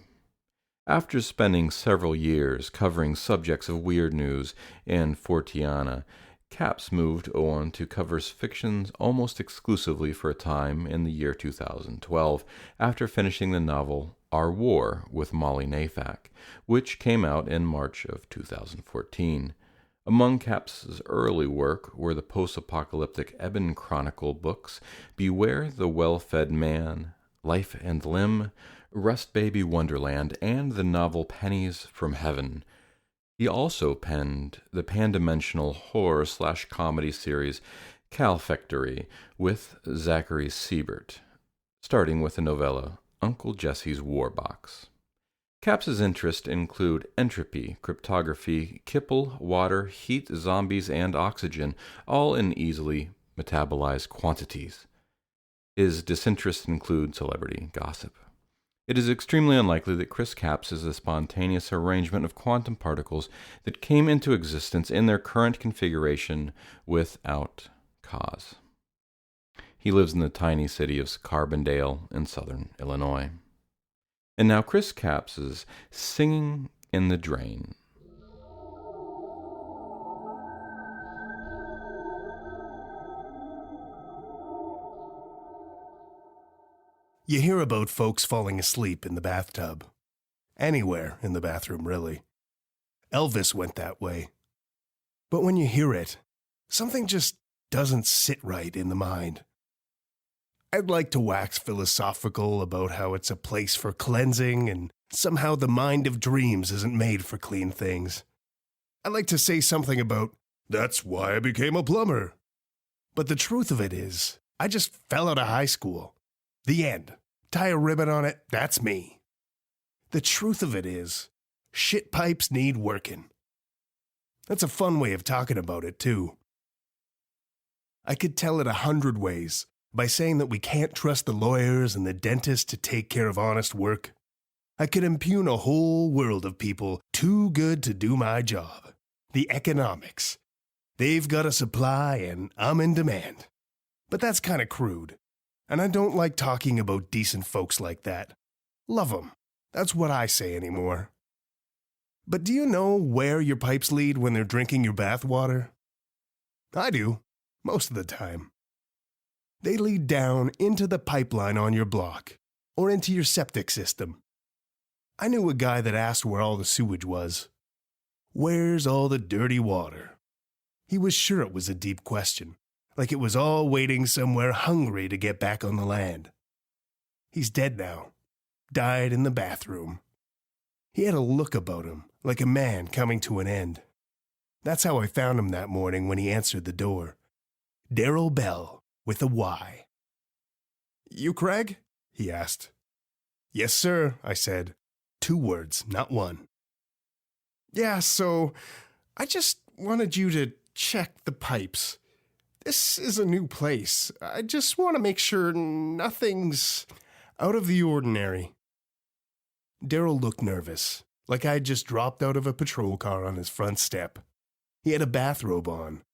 After spending several years covering subjects of weird news and Forteana, Capps moved on to cover fictions almost exclusively for a time in the year 2012, after finishing the novel Our War with Molly Nafak, which came out in March of 2014. Among Capps' early work were the post-apocalyptic Ebon Chronicle books Beware the Well-Fed Man, Life and Limb, Rust Baby Wonderland, and the novel Pennies from Heaven. He also penned the pan-dimensional horror/comedy series Calfectory with Zachary Siebert, starting with the novella Uncle Jesse's War Box. Capps' interests include entropy, cryptography, Kipple, water, heat, zombies, and oxygen, all in easily metabolized quantities. His disinterests include celebrity gossip. It is extremely unlikely that Chris Capps is a spontaneous arrangement of quantum particles that came into existence in their current configuration without cause. He lives in the tiny city of Carbondale in southern Illinois. And now Chris Capps' Singing in the Drain. You hear about folks falling asleep in the bathtub. Anywhere in the bathroom, really. Elvis went that way. But when you hear it, something just doesn't sit right in the mind. I'd like to wax philosophical about how it's a place for cleansing and somehow the mind of dreams isn't made for clean things. I'd like to say something about, that's why I became a plumber. But the truth of it is, I just fell out of high school. The end. Tie a ribbon on it, that's me. The truth of it is, shit pipes need working. That's a fun way of talking about it, too. I could tell it 100 ways by saying that we can't trust the lawyers and the dentists to take care of honest work. I could impugn a whole world of people too good to do my job. The economics. They've got a supply and I'm in demand. But that's kind of crude. And I don't like talking about decent folks like that. Love 'em. That's what I say anymore. But do you know where your pipes lead when they're drinking your bath water? I do, most of the time. They lead down into the pipeline on your block, or into your septic system. I knew a guy that asked where all the sewage was. Where's all the dirty water? He was sure it was a deep question. Like it was all waiting somewhere hungry to get back on the land. He's dead now. Died in the bathroom. He had a look about him, like a man coming to an end. That's how I found him that morning when he answered the door. Darrell Bell, with a Y. You Craig? He asked. Yes, sir, I said. 2 words, not one. Yeah, so I just wanted you to check the pipes. This is a new place. I just want to make sure nothing's out of the ordinary. Darrell looked nervous, like I'd just dropped out of a patrol car on his front step. He had a bathrobe on.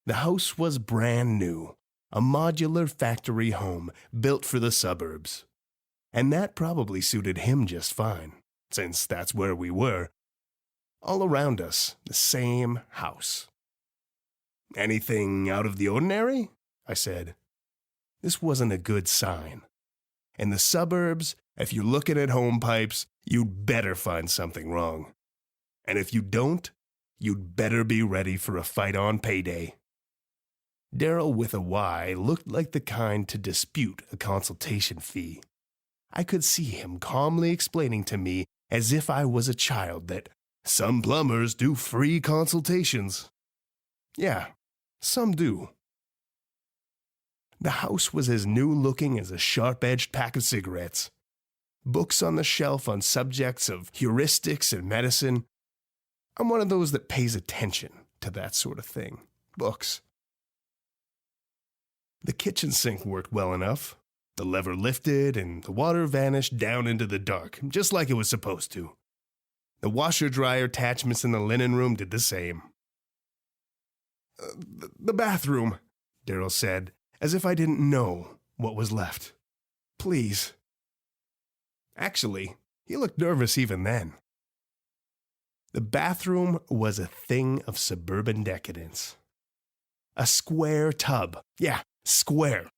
The house was brand new, a modular factory home built for the suburbs. And that probably suited him just fine, since that's where we were. All around us, the same house. Anything out of the ordinary? I said. This wasn't a good sign. In the suburbs, if you're looking at home pipes, you'd better find something wrong. And if you don't, you'd better be ready for a fight on payday. Daryl with a Y looked like the kind to dispute a consultation fee. I could see him calmly explaining to me as if I was a child that some plumbers do free consultations. Yeah, some do. The house was as new-looking as a sharp-edged pack of cigarettes. Books on the shelf on subjects of heuristics and medicine. I'm one of those that pays attention to that sort of thing. Books. The kitchen sink worked well enough. The lever lifted and the water vanished down into the dark, just like it was supposed to. The washer-dryer attachments in the linen room did the same. The bathroom, Daryl said, as if I didn't know what was left. Please. Actually, he looked nervous even then. The bathroom was a thing of suburban decadence. A square tub, yeah, square,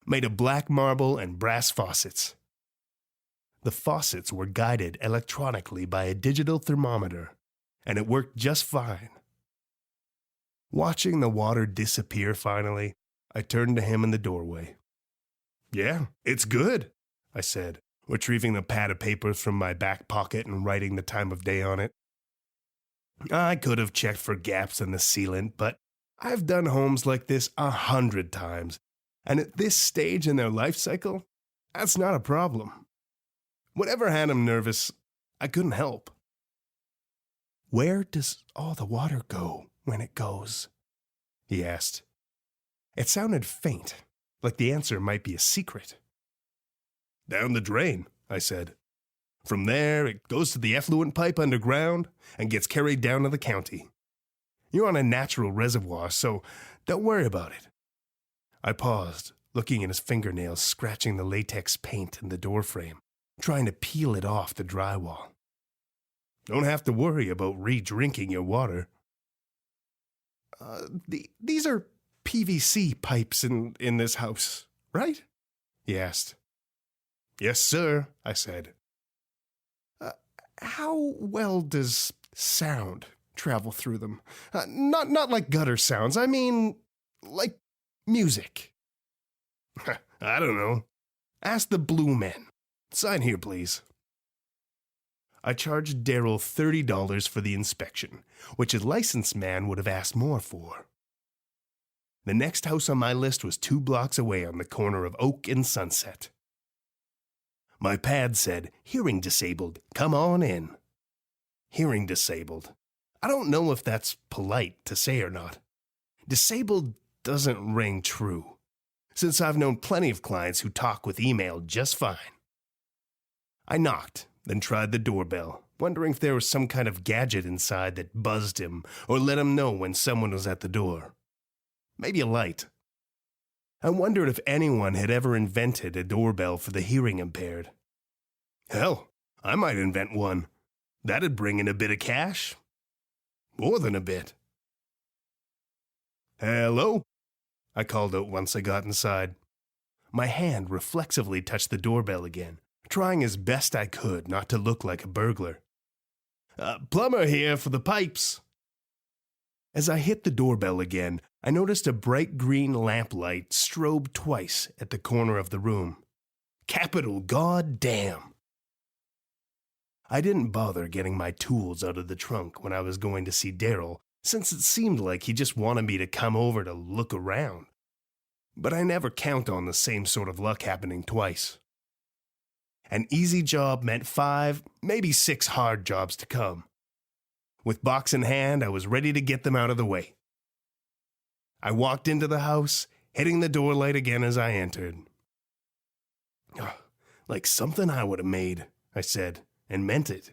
made of black marble and brass faucets. The faucets were guided electronically by a digital thermometer, and it worked just fine. Watching the water disappear finally, I turned to him in the doorway. Yeah, it's good, I said, retrieving the pad of papers from my back pocket and writing the time of day on it. I could have checked for gaps in the sealant, but I've done homes like this 100 times, and at this stage in their life cycle, that's not a problem. Whatever had him nervous, I couldn't help. Where does all the water go when it goes? He asked. It sounded faint, like the answer might be a secret. Down the drain, I said. From there, it goes to the effluent pipe underground and gets carried down to the county. You're on a natural reservoir, so don't worry about it. I paused, looking at his fingernails scratching the latex paint in the doorframe, trying to peel it off the drywall. Don't have to worry about re-drinking your water. These are PVC pipes in this house, right? He asked. Yes, sir, I said. How well does sound travel through them? Not like gutter sounds, I mean, like music. I don't know. Ask the blue men. Sign here, please. I charged Daryl $30 for the inspection, which a licensed man would have asked more for. The next house on my list was 2 blocks away on the corner of Oak and Sunset. My pad said, hearing disabled, come on in. Hearing disabled. I don't know if that's polite to say or not. Disabled doesn't ring true, since I've known plenty of clients who talk with email just fine. I knocked, then tried the doorbell, wondering if there was some kind of gadget inside that buzzed him or let him know when someone was at the door. Maybe a light. I wondered if anyone had ever invented a doorbell for the hearing impaired. Hell, I might invent one. That'd bring in a bit of cash. More than a bit. Hello? I called out once I got inside. My hand reflexively touched the doorbell again, trying as best I could not to look like a burglar. Plumber here for the pipes. As I hit the doorbell again, I noticed a bright green lamplight strobe twice at the corner of the room. Capital goddamn! I didn't bother getting my tools out of the trunk when I was going to see Daryl, since it seemed like he just wanted me to come over to look around. But I never count on the same sort of luck happening twice. An easy job meant 5, maybe 6 hard jobs to come. With box in hand, I was ready to get them out of the way. I walked into the house, hitting the door light again as I entered. Like something I would have made, I said, and meant it.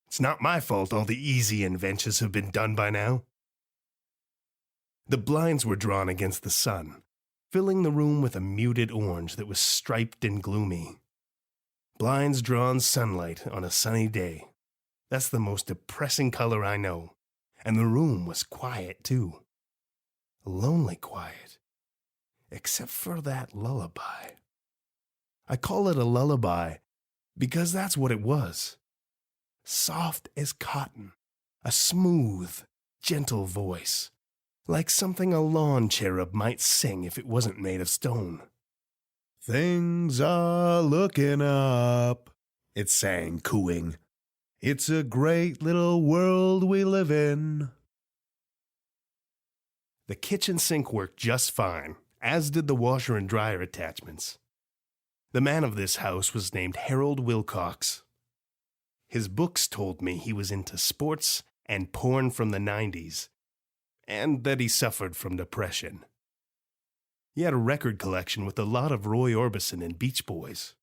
It's not my fault all the easy inventions have been done by now. The blinds were drawn against the sun, filling the room with a muted orange that was striped and gloomy. Blinds drawn sunlight on a sunny day. That's the most depressing color I know. And the room was quiet, too. Lonely quiet. Except for that lullaby. I call it a lullaby because that's what it was. Soft as cotton. A smooth, gentle voice. like something a lawn cherub might sing if it wasn't made of stone. Things are looking up, it sang, cooing. It's a great little world we live in. The kitchen sink worked just fine, as did the washer and dryer attachments. The man of this house was named Harold Wilcox. His books told me he was into sports and porn from the 90s, and that he suffered from depression. He had a record collection with a lot of Roy Orbison and Beach Boys.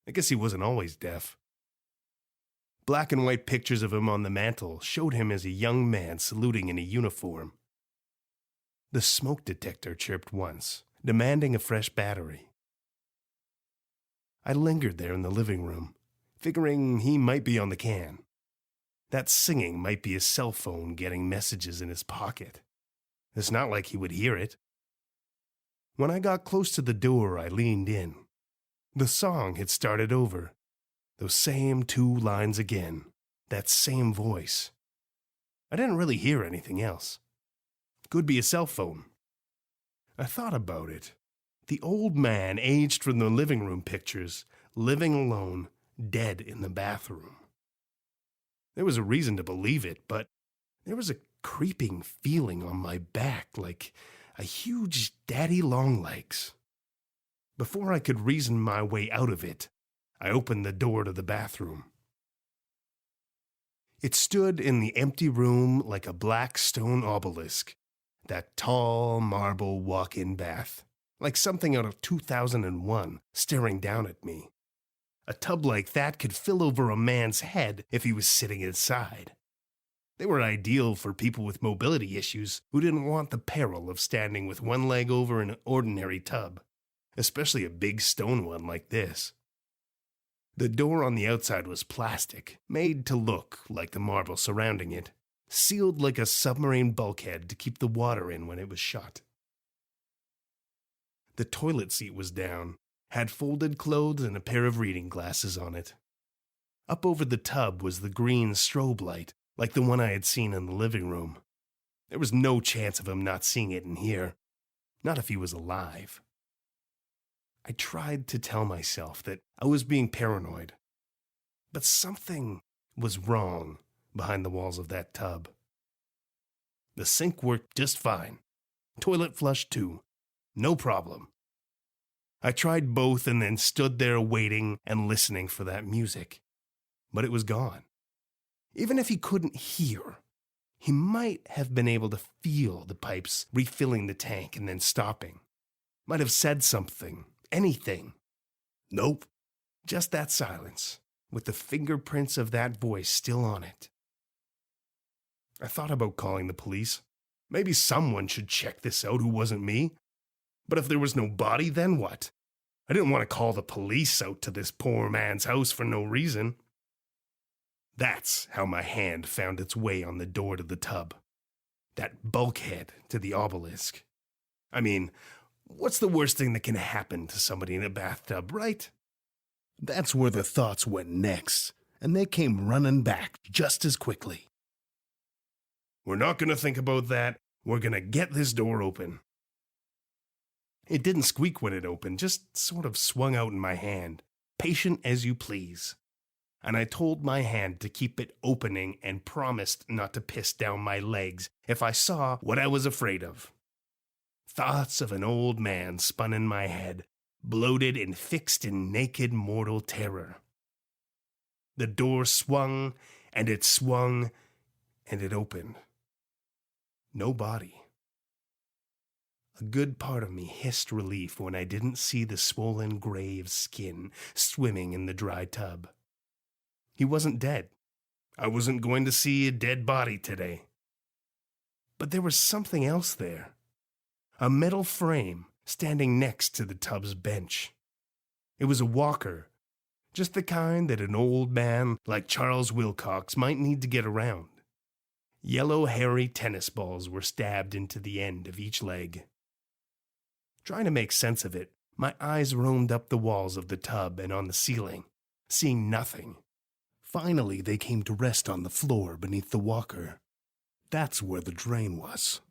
I guess he wasn't always deaf. Black and white pictures of him on the mantel showed him as a young man saluting in a uniform. The smoke detector chirped once, demanding a fresh battery. I lingered there in the living room, figuring he might be on the can. That singing might be his cell phone getting messages in his pocket. It's not like he would hear it. When I got close to the door, I leaned in. The song had started over. Those same 2 lines again. That same voice. I didn't really hear anything else. Could be a cell phone. I thought about it. The old man aged from the living room pictures, living alone, dead in the bathroom. There was a reason to believe it, but there was a creeping feeling on my back like a huge daddy longlegs. Before I could reason my way out of it, I opened the door to the bathroom. It stood in the empty room like a black stone obelisk, that tall marble walk-in bath, like something out of 2001 staring down at me. A tub like that could fill over a man's head if he was sitting inside. They were ideal for people with mobility issues who didn't want the peril of standing with one leg over an ordinary tub, especially a big stone one like this. The door on the outside was plastic, made to look like the marble surrounding it, sealed like a submarine bulkhead to keep the water in when it was shut. The toilet seat was down, had folded clothes and a pair of reading glasses on it. Up over the tub was the green strobe light, like the one I had seen in the living room. There was no chance of him not seeing it in here, not if he was alive. I tried to tell myself that I was being paranoid, but something was wrong behind the walls of that tub. The sink worked just fine. Toilet flushed too. No problem. I tried both and then stood there waiting and listening for that music. But it was gone. Even if he couldn't hear, he might have been able to feel the pipes refilling the tank and then stopping. Might have said something, anything. Nope. Just that silence, with the fingerprints of that voice still on it. I thought about calling the police. Maybe someone should check this out who wasn't me. But if there was no body, then what? I didn't want to call the police out to this poor man's house for no reason. That's how my hand found its way on the door to the tub. That bulkhead to the obelisk. I mean, what's the worst thing that can happen to somebody in a bathtub, right? That's where the thoughts went next, and they came running back just as quickly. We're not going to think about that. We're going to get this door open. It didn't squeak when it opened, just sort of swung out in my hand, patient as you please. And I told my hand to keep it opening and promised not to piss down my legs if I saw what I was afraid of. Thoughts of an old man spun in my head, bloated and fixed in naked mortal terror. The door swung, and it swung, and it opened. No body. A good part of me hissed relief when I didn't see the swollen gray of skin swimming in the dry tub. He wasn't dead. I wasn't going to see a dead body today. But there was something else there. A metal frame standing next to the tub's bench. It was a walker, just the kind that an old man like Charles Wilcox might need to get around. Yellow, hairy tennis balls were stabbed into the end of each leg. Trying to make sense of it, my eyes roamed up the walls of the tub and on the ceiling, seeing nothing. Finally, they came to rest on the floor beneath the walker. That's where the drain was.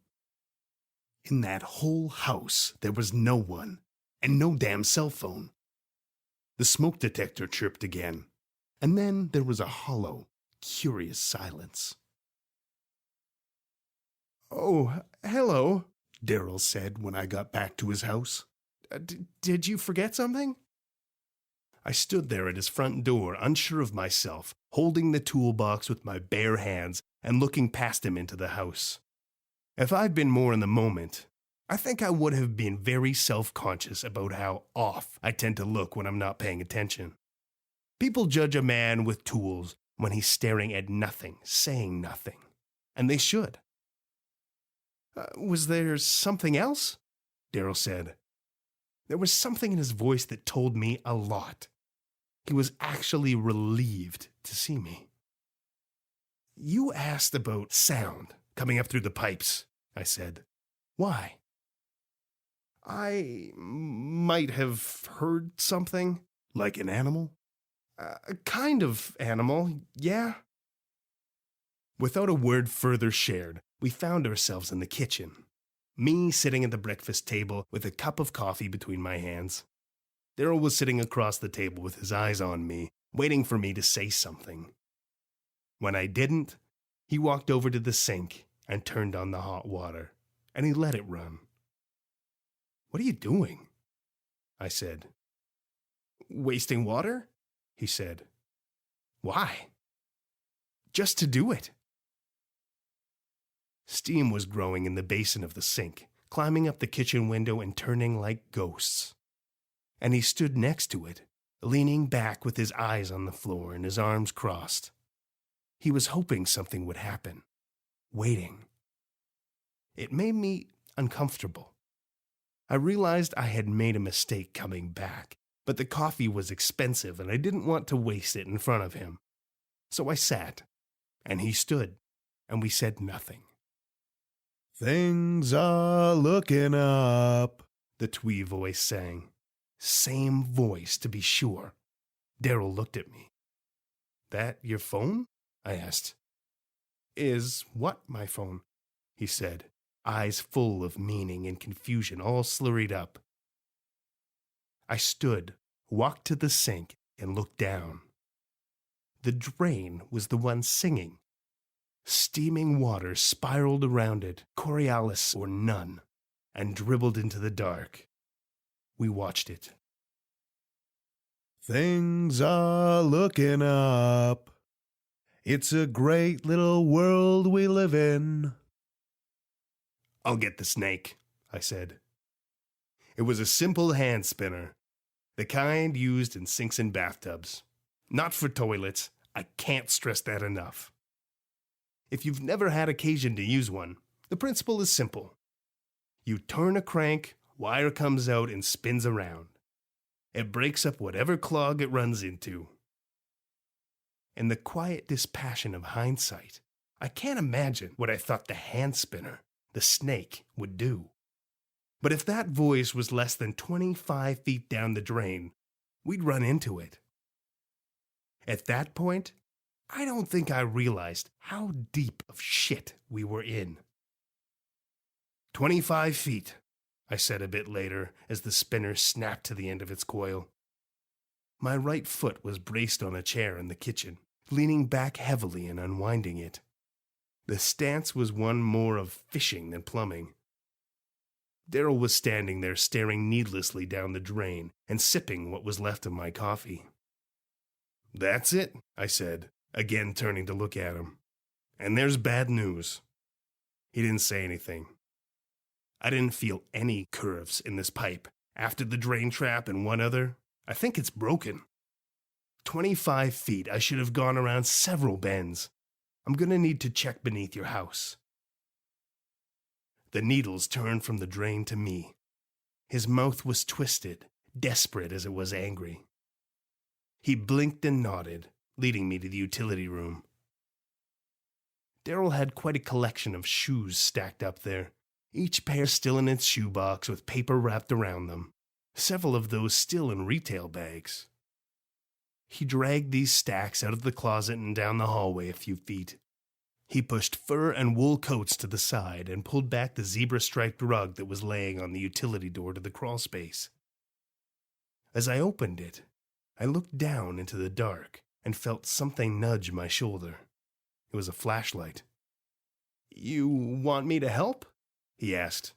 In that whole house, there was no one, and no damn cell phone. The smoke detector chirped again, and then there was a hollow, curious silence. "Oh, hello," Daryl said when I got back to his house. Did you forget something?" I stood there at his front door, unsure of myself, holding the toolbox with my bare hands and looking past him into the house. If I'd been more in the moment, I think I would have been very self-conscious about how off I tend to look when I'm not paying attention. People judge a man with tools when he's staring at nothing, saying nothing. And they should. Was there something else?" Daryl said. There was something in his voice that told me a lot. He was actually relieved to see me. "You asked about sound coming up through the pipes," I said. "Why?" "I might have heard something." "Like an animal?" "A kind of animal, yeah." Without a word further shared, we found ourselves in the kitchen. Me sitting at the breakfast table with a cup of coffee between my hands. Daryl was sitting across the table with his eyes on me, waiting for me to say something. When I didn't, he walked over to the sink and turned on the hot water, and he let it run. "What are you doing?" I said. "Wasting water?" he said. "Why?" "Just to do it." Steam was growing in the basin of the sink, climbing up the kitchen window and turning like ghosts. And he stood next to it, leaning back with his eyes on the floor and his arms crossed. He was hoping something would happen, waiting. It made me uncomfortable. I realized I had made a mistake coming back, but the coffee was expensive and I didn't want to waste it in front of him. So I sat, and he stood, and we said nothing. "Things are looking up," the twee voice sang. Same voice, to be sure. Daryl looked at me. "That your phone?" I asked. "Is what my phone?" he said, eyes full of meaning and confusion, all slurried up. I stood, walked to the sink, and looked down. The drain was the one singing. Steaming water spiraled around it, Coriolis or none, and dribbled into the dark. We watched it. "Things are looking up. It's a great little world we live in." "I'll get the snake," I said. It was a simple hand spinner, the kind used in sinks and bathtubs. Not for toilets. I can't stress that enough. If you've never had occasion to use one, the principle is simple. You turn a crank, wire comes out and spins around. It breaks up whatever clog it runs into. In the quiet dispassion of hindsight, I can't imagine what I thought the hand spinner, the snake, would do. But if that voice was less than 25 feet down the drain, we'd run into it. At that point, I don't think I realized how deep of shit we were in. 25 feet, I said a bit later as the spinner snapped to the end of its coil. My right foot was braced on a chair in the kitchen, leaning back heavily and unwinding it. The stance was one more of fishing than plumbing. Daryl was standing there staring needlessly down the drain and sipping what was left of my coffee. "That's it," I said, again turning to look at him. "And there's bad news." He didn't say anything. I didn't feel any curves in this pipe. After the drain trap and one other, I think it's broken. 25 feet, I should have gone around several bends. I'm going to need to check beneath your house. The needles turned from the drain to me. His mouth was twisted, desperate as it was angry. He blinked and nodded, leading me to the utility room. Daryl had quite a collection of shoes stacked up there, each pair still in its shoebox with paper wrapped around them, several of those still in retail bags. He dragged these stacks out of the closet and down the hallway a few feet. He pushed fur and wool coats to the side and pulled back the zebra-striped rug that was laying on the utility door to the crawlspace. As I opened it, I looked down into the dark and felt something nudge my shoulder. It was a flashlight. "You want me to help?" he asked.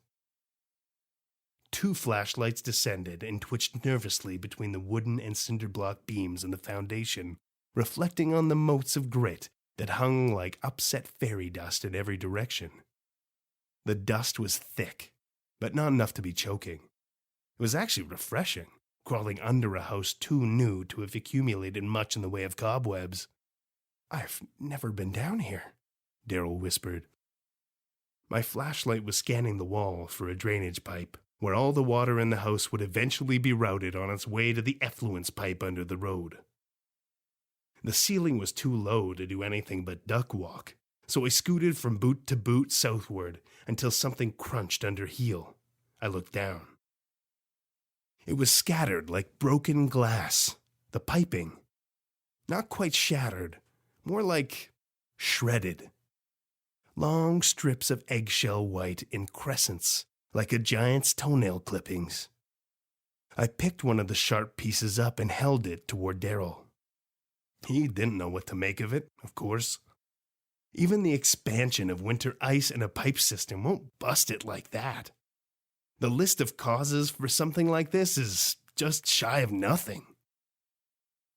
2 flashlights descended and twitched nervously between the wooden and cinder block beams in the foundation, reflecting on the motes of grit that hung like upset fairy dust in every direction. The dust was thick, but not enough to be choking. It was actually refreshing, crawling under a house too new to have accumulated much in the way of cobwebs. "I've never been down here," Daryl whispered. My flashlight was scanning the wall for a drainage pipe, where all the water in the house would eventually be routed on its way to the effluence pipe under the road. The ceiling was too low to do anything but duck walk, so I scooted from boot to boot southward until something crunched under heel. I looked down. It was scattered like broken glass, the piping. Not quite shattered, more like shredded. Long strips of eggshell white in crescents, like a giant's toenail clippings. I picked one of the sharp pieces up and held it toward Daryl. He didn't know what to make of it, of course. Even the expansion of winter ice in a pipe system won't bust it like that. The list of causes for something like this is just shy of nothing.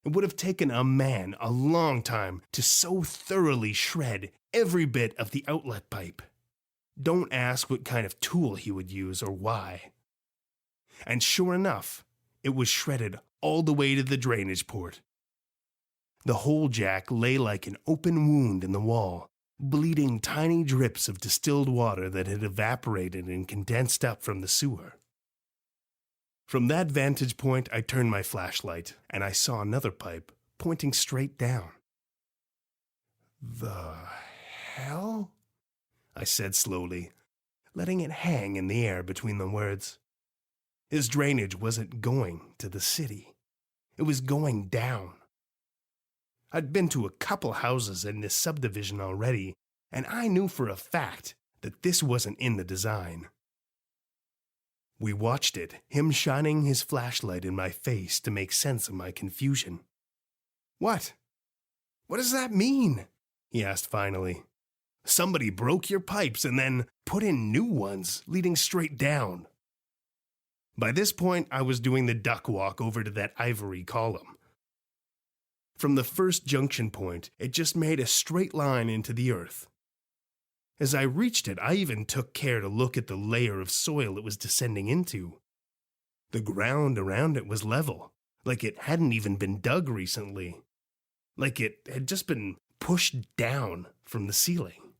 It would have taken a man a long time to so thoroughly shred every bit of the outlet pipe. Don't ask what kind of tool he would use or why. And sure enough, it was shredded all the way to the drainage port. The hole jack lay like an open wound in the wall, bleeding tiny drips of distilled water that had evaporated and condensed up from the sewer. From that vantage point, I turned my flashlight, and I saw another pipe pointing straight down. "The hell?" I said slowly, letting it hang in the air between the words. His drainage wasn't going to the city. It was going down. I'd been to a couple houses in this subdivision already, and I knew for a fact that this wasn't in the design. We watched it, him shining his flashlight in my face to make sense of my confusion. "What? What does that mean?" he asked finally. "Somebody broke your pipes and then put in new ones leading straight down." By this point, I was doing the duck walk over to that ivory column. From the first junction point, it just made a straight line into the earth. As I reached it, I even took care to look at the layer of soil it was descending into. The ground around it was level, like it hadn't even been dug recently, like it had just been pushed down from the ceiling.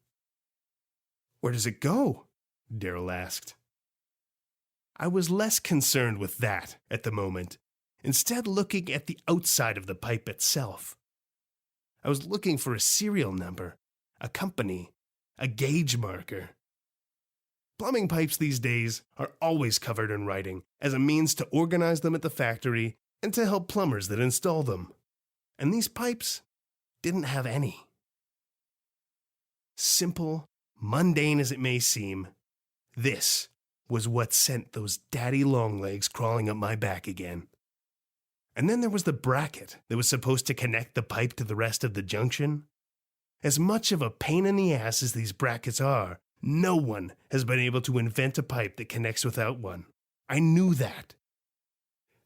"Where does it go?" Daryl asked. I was less concerned with that at the moment, instead looking at the outside of the pipe itself. I was looking for a serial number, a company, a gauge marker. Plumbing pipes these days are always covered in writing as a means to organize them at the factory and to help plumbers that install them. And these pipes didn't have any. Simple, mundane as it may seem, this was what sent those daddy longlegs crawling up my back again. And then there was the bracket that was supposed to connect the pipe to the rest of the junction. As much of a pain in the ass as these brackets are, no one has been able to invent a pipe that connects without one. I knew that.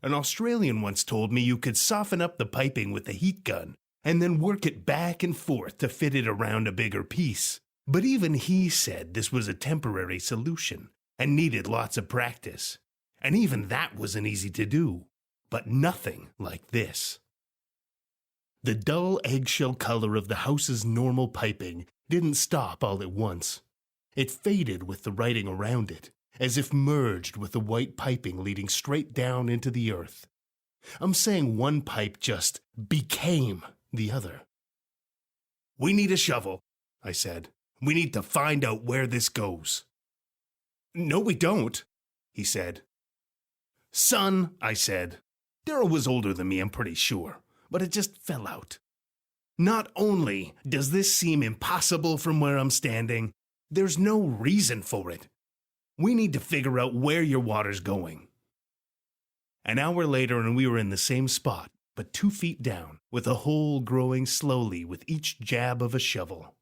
An Australian once told me you could soften up the piping with a heat gun and then work it back and forth to fit it around a bigger piece. But even he said this was a temporary solution and needed lots of practice. And even that wasn't easy to do, but nothing like this. The dull eggshell color of the house's normal piping didn't stop all at once. It faded with the writing around it, as if merged with the white piping leading straight down into the earth. I'm saying one pipe just became the other. "We need a shovel," I said. "We need to find out where this goes." "No, we don't," he said. "Son," I said. Daryl was older than me, I'm pretty sure, but it just fell out. Not only does this seem impossible from where I'm standing, there's no reason for it. We need to figure out where your water's going. An hour later, and we were in the same spot, but 2 feet down, with a hole growing slowly with each jab of a shovel.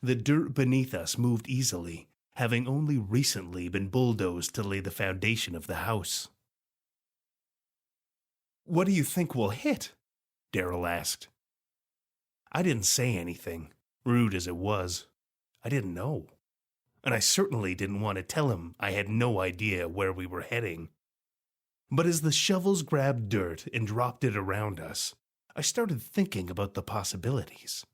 The dirt beneath us moved easily, having only recently been bulldozed to lay the foundation of the house. "What do you think we'll hit?" Daryl asked. I didn't say anything, rude as it was. I didn't know. And I certainly didn't want to tell him I had no idea where we were heading. But as the shovels grabbed dirt and dropped it around us, I started thinking about the possibilities.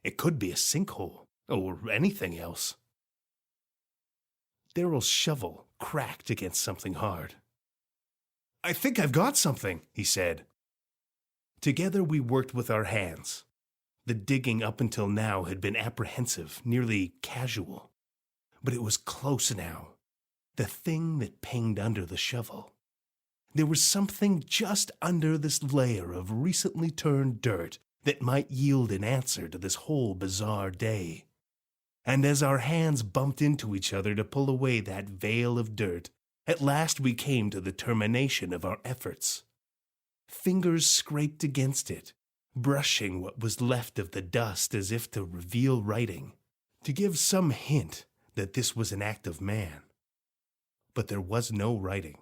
It could be a sinkhole, or anything else. Daryl's shovel cracked against something hard. "I think I've got something," he said. Together we worked with our hands. The digging up until now had been apprehensive, nearly casual. But it was close now. The thing that pinged under the shovel. There was something just under this layer of recently turned dirt that might yield an answer to this whole bizarre day. And as our hands bumped into each other to pull away that veil of dirt, at last we came to the termination of our efforts. Fingers scraped against it, brushing what was left of the dust as if to reveal writing, to give some hint that this was an act of man. But there was no writing.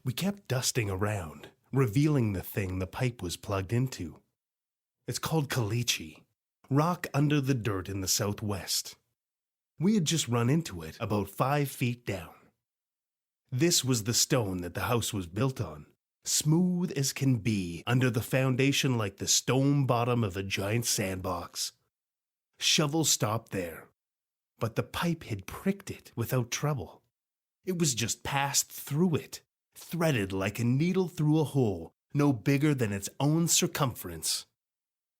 We kept dusting around, revealing the thing the pipe was plugged into. It's called caliche, rock under the dirt in the southwest. We had just run into it about 5 feet down. This was the stone that the house was built on, smooth as can be under the foundation like the stone bottom of a giant sandbox. Shovel stopped there, but the pipe had pricked it without trouble. It was just passed through it, threaded like a needle through a hole no bigger than its own circumference.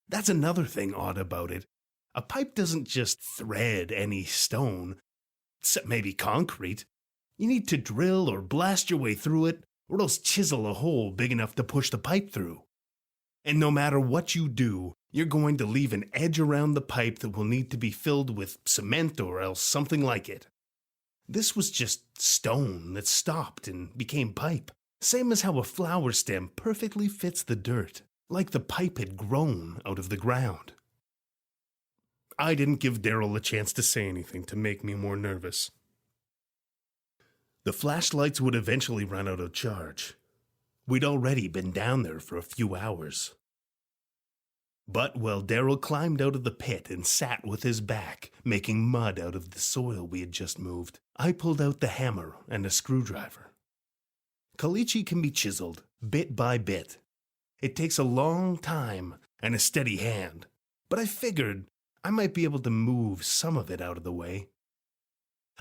That's another thing odd about it. A pipe doesn't just thread any stone, except maybe concrete. You need to drill or blast your way through it, or else chisel a hole big enough to push the pipe through. And no matter what you do, you're going to leave an edge around the pipe that will need to be filled with cement or else something like it. This was just stone that stopped and became pipe, same as how a flower stem perfectly fits the dirt, like the pipe had grown out of the ground. I didn't give Daryl a chance to say anything to make me more nervous. The flashlights would eventually run out of charge. We'd already been down there for a few hours. But while Daryl climbed out of the pit and sat with his back, making mud out of the soil we had just moved, I pulled out the hammer and a screwdriver. Caliche can be chiseled, bit by bit. It takes a long time and a steady hand, but I figured I might be able to move some of it out of the way.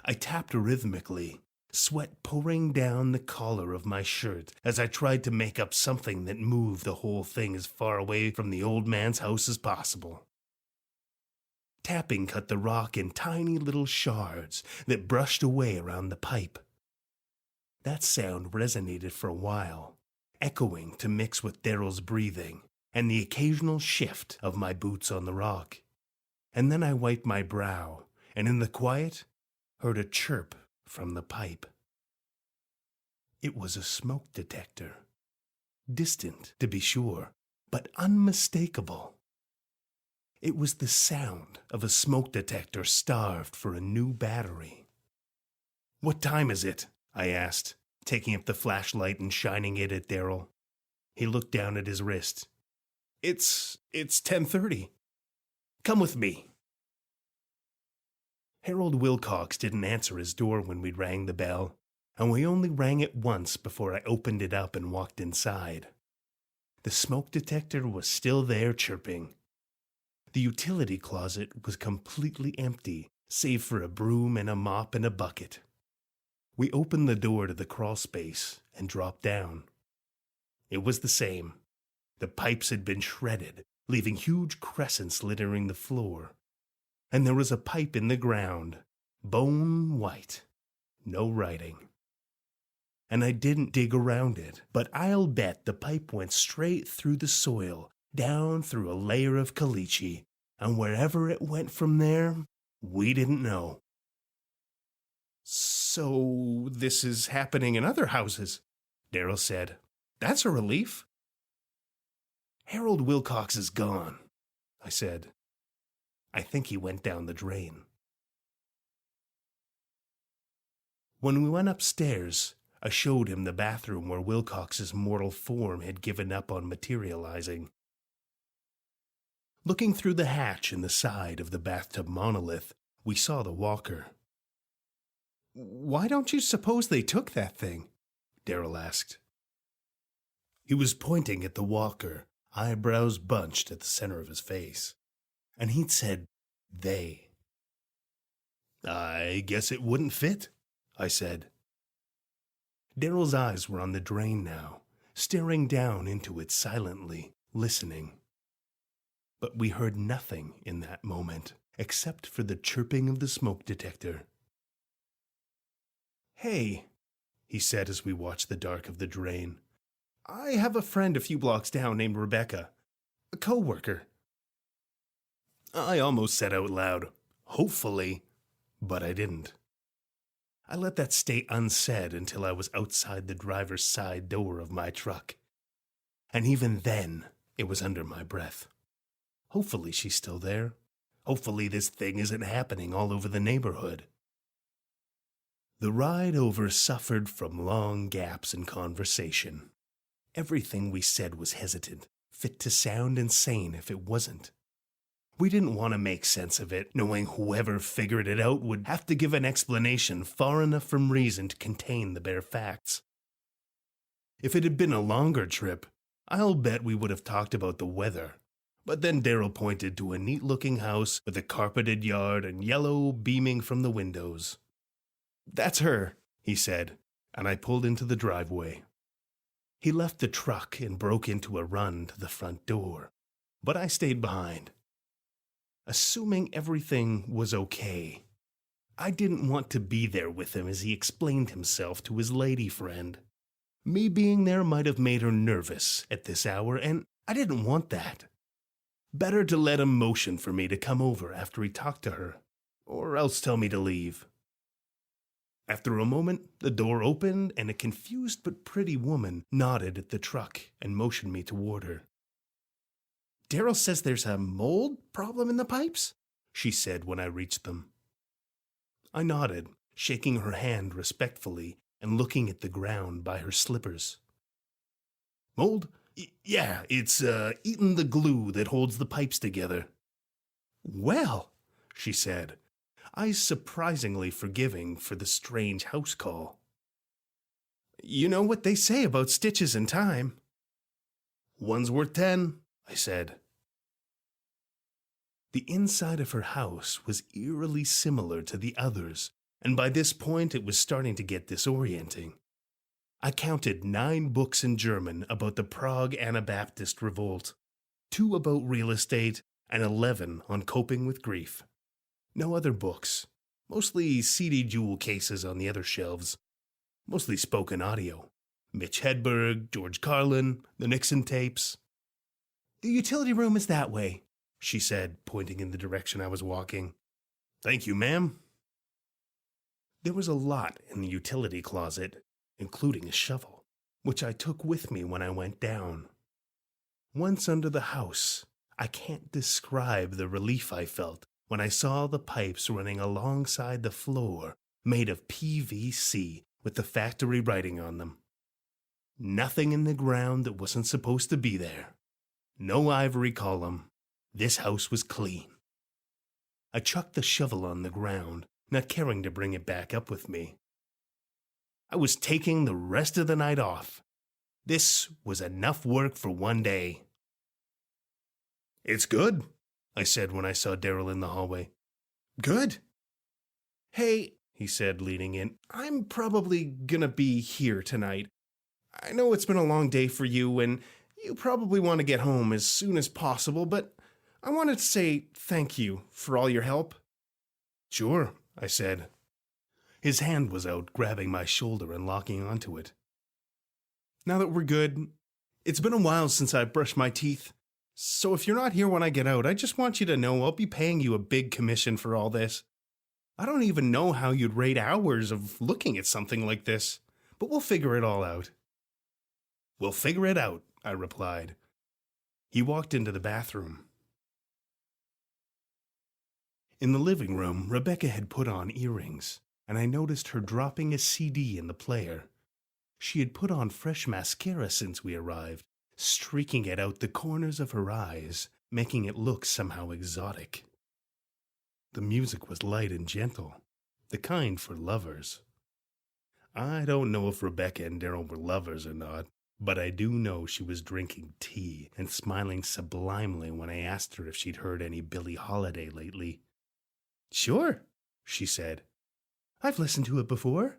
I tapped rhythmically, sweat pouring down the collar of my shirt as I tried to make up something that moved the whole thing as far away from the old man's house as possible. Tapping cut the rock in tiny little shards that brushed away around the pipe. That sound resonated for a while, echoing to mix with Daryl's breathing and the occasional shift of my boots on the rock. And then I wiped my brow, and in the quiet, heard a chirp from the pipe. It was a smoke detector. Distant, to be sure, but unmistakable. It was the sound of a smoke detector starved for a new battery. "What time is it?" I asked, taking up the flashlight and shining it at Daryl. He looked down at his wrist. It's 10:30. Come with me." Harold Wilcox didn't answer his door when we rang the bell, and we only rang it once before I opened it up and walked inside. The smoke detector was still there chirping. The utility closet was completely empty, save for a broom and a mop and a bucket. We opened the door to the crawl space and dropped down. It was the same. The pipes had been shredded, leaving huge crescents littering the floor. And there was a pipe in the ground, bone white, no writing. And I didn't dig around it, but I'll bet the pipe went straight through the soil down through a layer of caliche, and wherever it went from there, we didn't know. So this is happening in other houses, Daryl said. That's a relief. Harold Wilcox is gone, I said. I think he went down the drain. When we went upstairs, I showed him the bathroom where Wilcox's mortal form had given up on materializing. Looking through the hatch in the side of the bathtub monolith, we saw the walker. "Why don't you suppose they took that thing?" Daryl asked. He was pointing at the walker, eyebrows bunched at the center of his face, and he'd said, "they." "I guess it wouldn't fit," I said. Daryl's eyes were on the drain now, staring down into it silently, listening. But we heard nothing in that moment, except for the chirping of the smoke detector. "Hey," he said as we watched the dark of the drain. "I have a friend a few blocks down named Rebecca. A co-worker." I almost said out loud, "Hopefully," but I didn't. I let that stay unsaid until I was outside the driver's side door of my truck. And even then, it was under my breath. Hopefully she's still there. Hopefully this thing isn't happening all over the neighborhood. The ride over suffered from long gaps in conversation. Everything we said was hesitant, fit to sound insane if it wasn't. We didn't want to make sense of it, knowing whoever figured it out would have to give an explanation far enough from reason to contain the bare facts. If it had been a longer trip, I'll bet we would have talked about the weather. But then Daryl pointed to a neat-looking house with a carpeted yard and yellow beaming from the windows. "That's her," he said, and I pulled into the driveway. He left the truck and broke into a run to the front door, but I stayed behind. Assuming everything was okay, I didn't want to be there with him as he explained himself to his lady friend. Me being there might have made her nervous at this hour, and I didn't want that. Better to let him motion for me to come over after he talked to her, or else tell me to leave. After a moment, the door opened and a confused but pretty woman nodded at the truck and motioned me toward her. "Daryl says there's a mold problem in the pipes," she said when I reached them. I nodded, shaking her hand respectfully and looking at the ground by her slippers. "Mold? Yeah, it's eaten the glue that holds the pipes together." "Well," she said, eyes surprisingly forgiving for the strange house call. "You know what they say about stitches in time." "One's worth 10, I said. The inside of her house was eerily similar to the others, and by this point it was starting to get disorienting. I counted 9 books in German about the Prague Anabaptist Revolt, 2 about real estate, and 11 on coping with grief. No other books, mostly CD jewel cases on the other shelves, mostly spoken audio. Mitch Hedberg, George Carlin, the Nixon tapes. "The utility room is that way," she said, pointing in the direction I was walking. "Thank you, ma'am." There was a lot in the utility closet, including a shovel, which I took with me when I went down. Once under the house, I can't describe the relief I felt when I saw the pipes running alongside the floor made of PVC with the factory writing on them. Nothing in the ground that wasn't supposed to be there. No ivory column. This house was clean. I chucked the shovel on the ground, not caring to bring it back up with me. I was taking the rest of the night off. This was enough work for one day. "It's good," I said when I saw Daryl in the hallway. "Good." "Hey," he said, leaning in, "I'm probably gonna be here tonight. I know it's been a long day for you, and you probably want to get home as soon as possible, but I wanted to say thank you for all your help." "Sure," I said. His hand was out, grabbing my shoulder and locking onto it. "Now that we're good, it's been a while since I brushed my teeth. So if you're not here when I get out, I just want you to know I'll be paying you a big commission for all this. I don't even know how you'd rate hours of looking at something like this, but we'll figure it all out. We'll figure it out, I replied. He walked into the bathroom. In the living room, Rebecca had put on earrings, and I noticed her dropping a CD in the player. She had put on fresh mascara since we arrived, streaking it out the corners of her eyes, making it look somehow exotic. The music was light and gentle, the kind for lovers. I don't know if Rebecca and Daryl were lovers or not, but I do know she was drinking tea and smiling sublimely when I asked her if she'd heard any Billie Holiday lately. Sure, she said. I've listened to it before,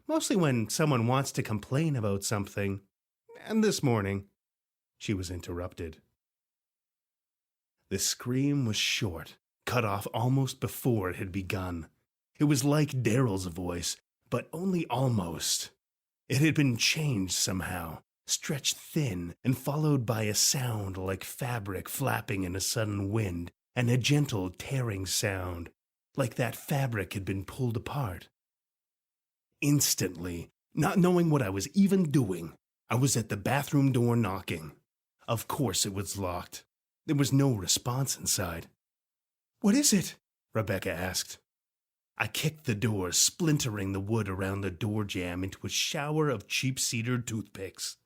mostly when someone wants to complain about something. And this morning, she was interrupted. The scream was short, cut off almost before it had begun. It was like Daryl's voice, but only almost. It had been changed somehow, stretched thin, and followed by a sound like fabric flapping in a sudden wind, and a gentle tearing sound, like that fabric had been pulled apart. Instantly, not knowing what I was even doing, I was at the bathroom door knocking. Of course it was locked. There was no response inside. What is it? Rebecca asked. I kicked the door, splintering the wood around the door jamb into a shower of cheap cedar toothpicks.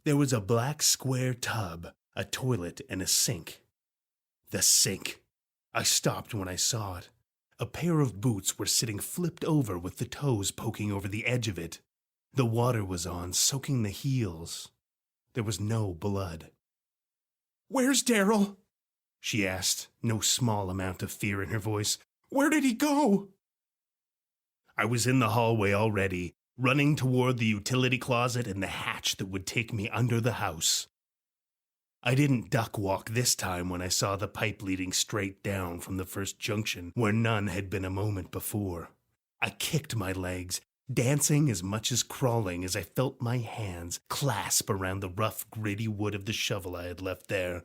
There was a black square tub, a toilet, and a sink. The sink. I stopped when I saw it. A pair of boots were sitting flipped over with the toes poking over the edge of it. The water was on, soaking the heels. There was no blood. Where's Daryl? She asked, no small amount of fear in her voice. Where did he go? I was in the hallway already, running toward the utility closet and the hatch that would take me under the house. I didn't duck walk this time when I saw the pipe leading straight down from the first junction where none had been a moment before. I kicked my legs, dancing as much as crawling as I felt my hands clasp around the rough, gritty wood of the shovel I had left there.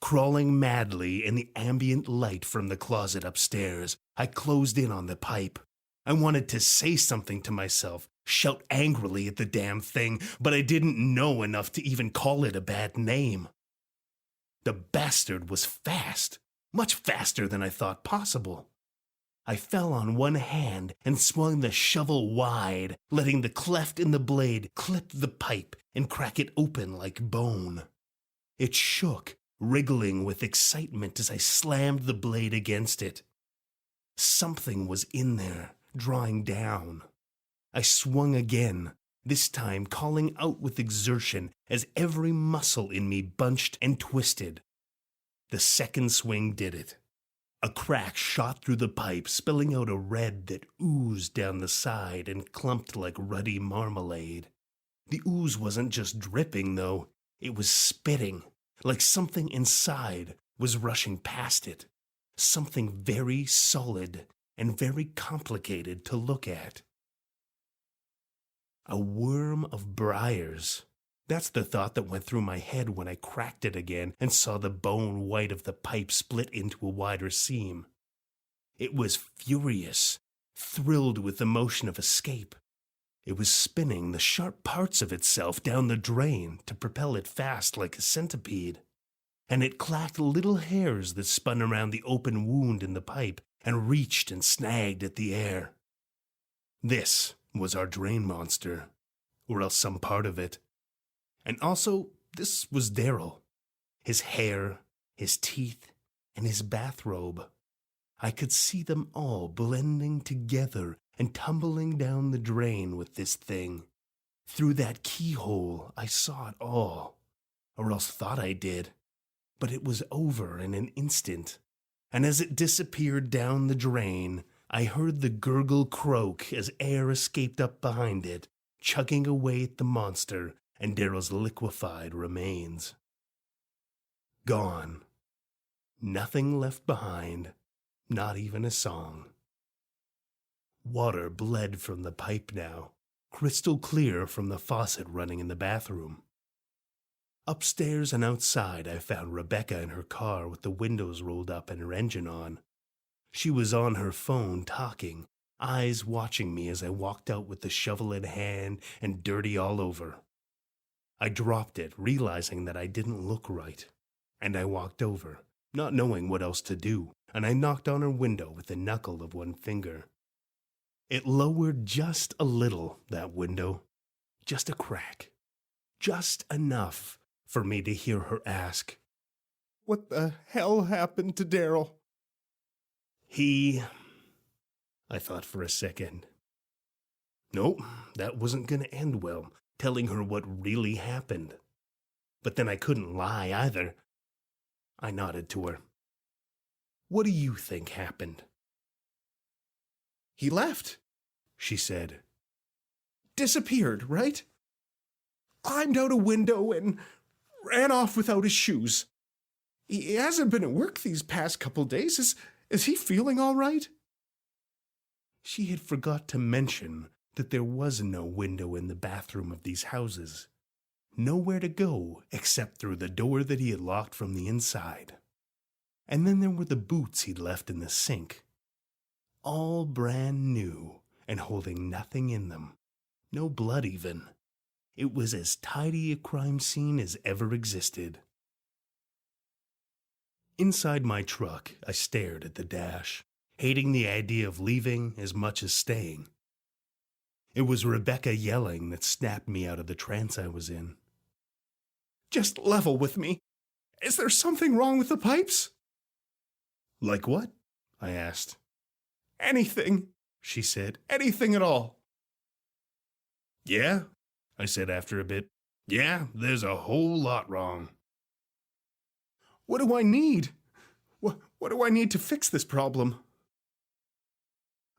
Crawling madly in the ambient light from the closet upstairs, I closed in on the pipe. I wanted to say something to myself, shout angrily at the damn thing, but I didn't know enough to even call it a bad name. The bastard was fast, much faster than I thought possible. I fell on one hand and swung the shovel wide, letting the cleft in the blade clip the pipe and crack it open like bone. It shook, wriggling with excitement as I slammed the blade against it. Something was in there, drawing down. I swung again, this time calling out with exertion as every muscle in me bunched and twisted. The second swing did it. A crack shot through the pipe, spilling out a red that oozed down the side and clumped like ruddy marmalade. The ooze wasn't just dripping, though. It was spitting, like something inside was rushing past it. Something very solid and very complicated to look at. A worm of briars. That's the thought that went through my head when I cracked it again and saw the bone white of the pipe split into a wider seam. It was furious, thrilled with the motion of escape. It was spinning the sharp parts of itself down the drain to propel it fast like a centipede. And it clacked little hairs that spun around the open wound in the pipe and reached and snagged at the air. This was our drain monster, or else some part of it. And also, this was Daryl. His hair, his teeth, and his bathrobe. I could see them all blending together and tumbling down the drain with this thing. Through that keyhole, I saw it all, or else thought I did. But it was over in an instant, and as it disappeared down the drain, I heard the gurgle croak as air escaped up behind it, chugging away at the monster and Daryl's liquefied remains. Gone. Nothing left behind, not even a song. Water bled from the pipe now, crystal clear from the faucet running in the bathroom. Upstairs and outside, I found Rebecca in her car with the windows rolled up and her engine on. She was on her phone talking, eyes watching me as I walked out with the shovel in hand and dirty all over. I dropped it, realizing that I didn't look right, and I walked over, not knowing what else to do, and I knocked on her window with the knuckle of one finger. It lowered just a little, that window, just a crack, just enough for me to hear her ask, "What the hell happened to Daryl?" I thought for a second. Nope, that wasn't going to end well, telling her what really happened. But then I couldn't lie either. I nodded to her. "What do you think happened?" "He left," she said. "Disappeared, right? Climbed out a window and ran off without his shoes. He hasn't been at work these past couple days. Is he feeling all right?" She had forgot to mention that there was no window in the bathroom of these houses. Nowhere to go except through the door that he had locked from the inside. And then there were the boots he'd left in the sink. All brand new and holding nothing in them. No blood even. It was as tidy a crime scene as ever existed. Inside my truck, I stared at the dash, hating the idea of leaving as much as staying. It was Rebecca yelling that snapped me out of the trance I was in. "Just level with me. Is there something wrong with the pipes?" "Like what?" I asked. "Anything," she said. "Anything at all." "Yeah," I said after a bit. "Yeah, there's a whole lot wrong." "What do I need? What do I need to fix this problem?"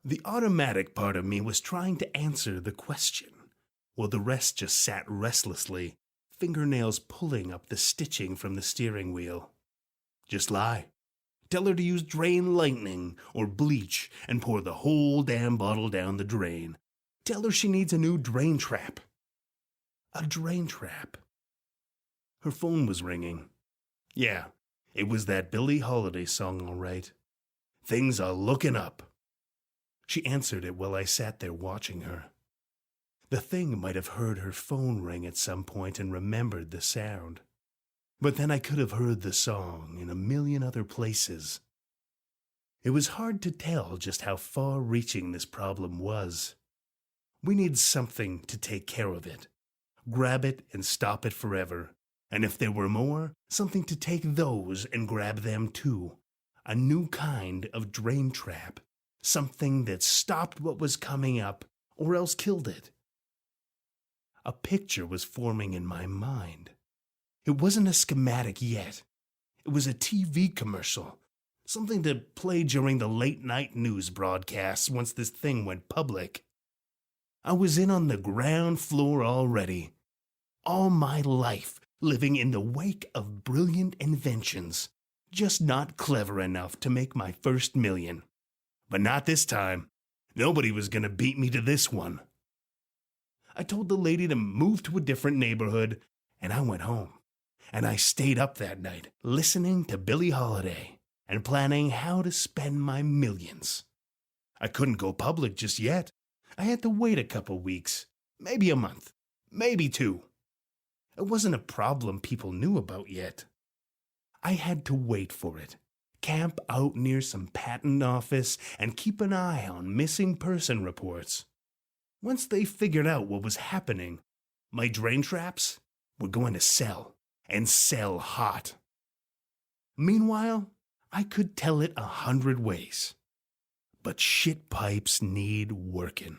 The automatic part of me was trying to answer the question, while the rest just sat restlessly, fingernails pulling up the stitching from the steering wheel. Just lie. Tell her to use drain lightning or bleach and pour the whole damn bottle down the drain. Tell her she needs a new drain trap. A drain trap. Her phone was ringing. Yeah, it was that Billie Holiday song, all right. "Things are looking up." She answered it while I sat there watching her. The thing might have heard her phone ring at some point and remembered the sound. But then I could have heard the song in a million other places. It was hard to tell just how far-reaching this problem was. We need something to take care of it. Grab it and stop it forever. And if there were more, something to take those and grab them too. A new kind of drain trap. Something that stopped what was coming up, or else killed it. A picture was forming in my mind. It wasn't a schematic yet. It was a TV commercial. Something to play during the late-night news broadcasts once this thing went public. I was in on the ground floor already. All my life, living in the wake of brilliant inventions. Just not clever enough to make my first million. But not this time. Nobody was going to beat me to this one. I told the lady to move to a different neighborhood, and I went home. And I stayed up that night, listening to Billie Holiday and planning how to spend my millions. I couldn't go public just yet. I had to wait a couple weeks, maybe a month, maybe 2. It wasn't a problem people knew about yet. I had to wait for it. Camp out near some patent office and keep an eye on missing person reports. Once they figured out what was happening, my drain traps were going to sell, and sell hot. Meanwhile, I could tell it 100 ways. But shit pipes need working.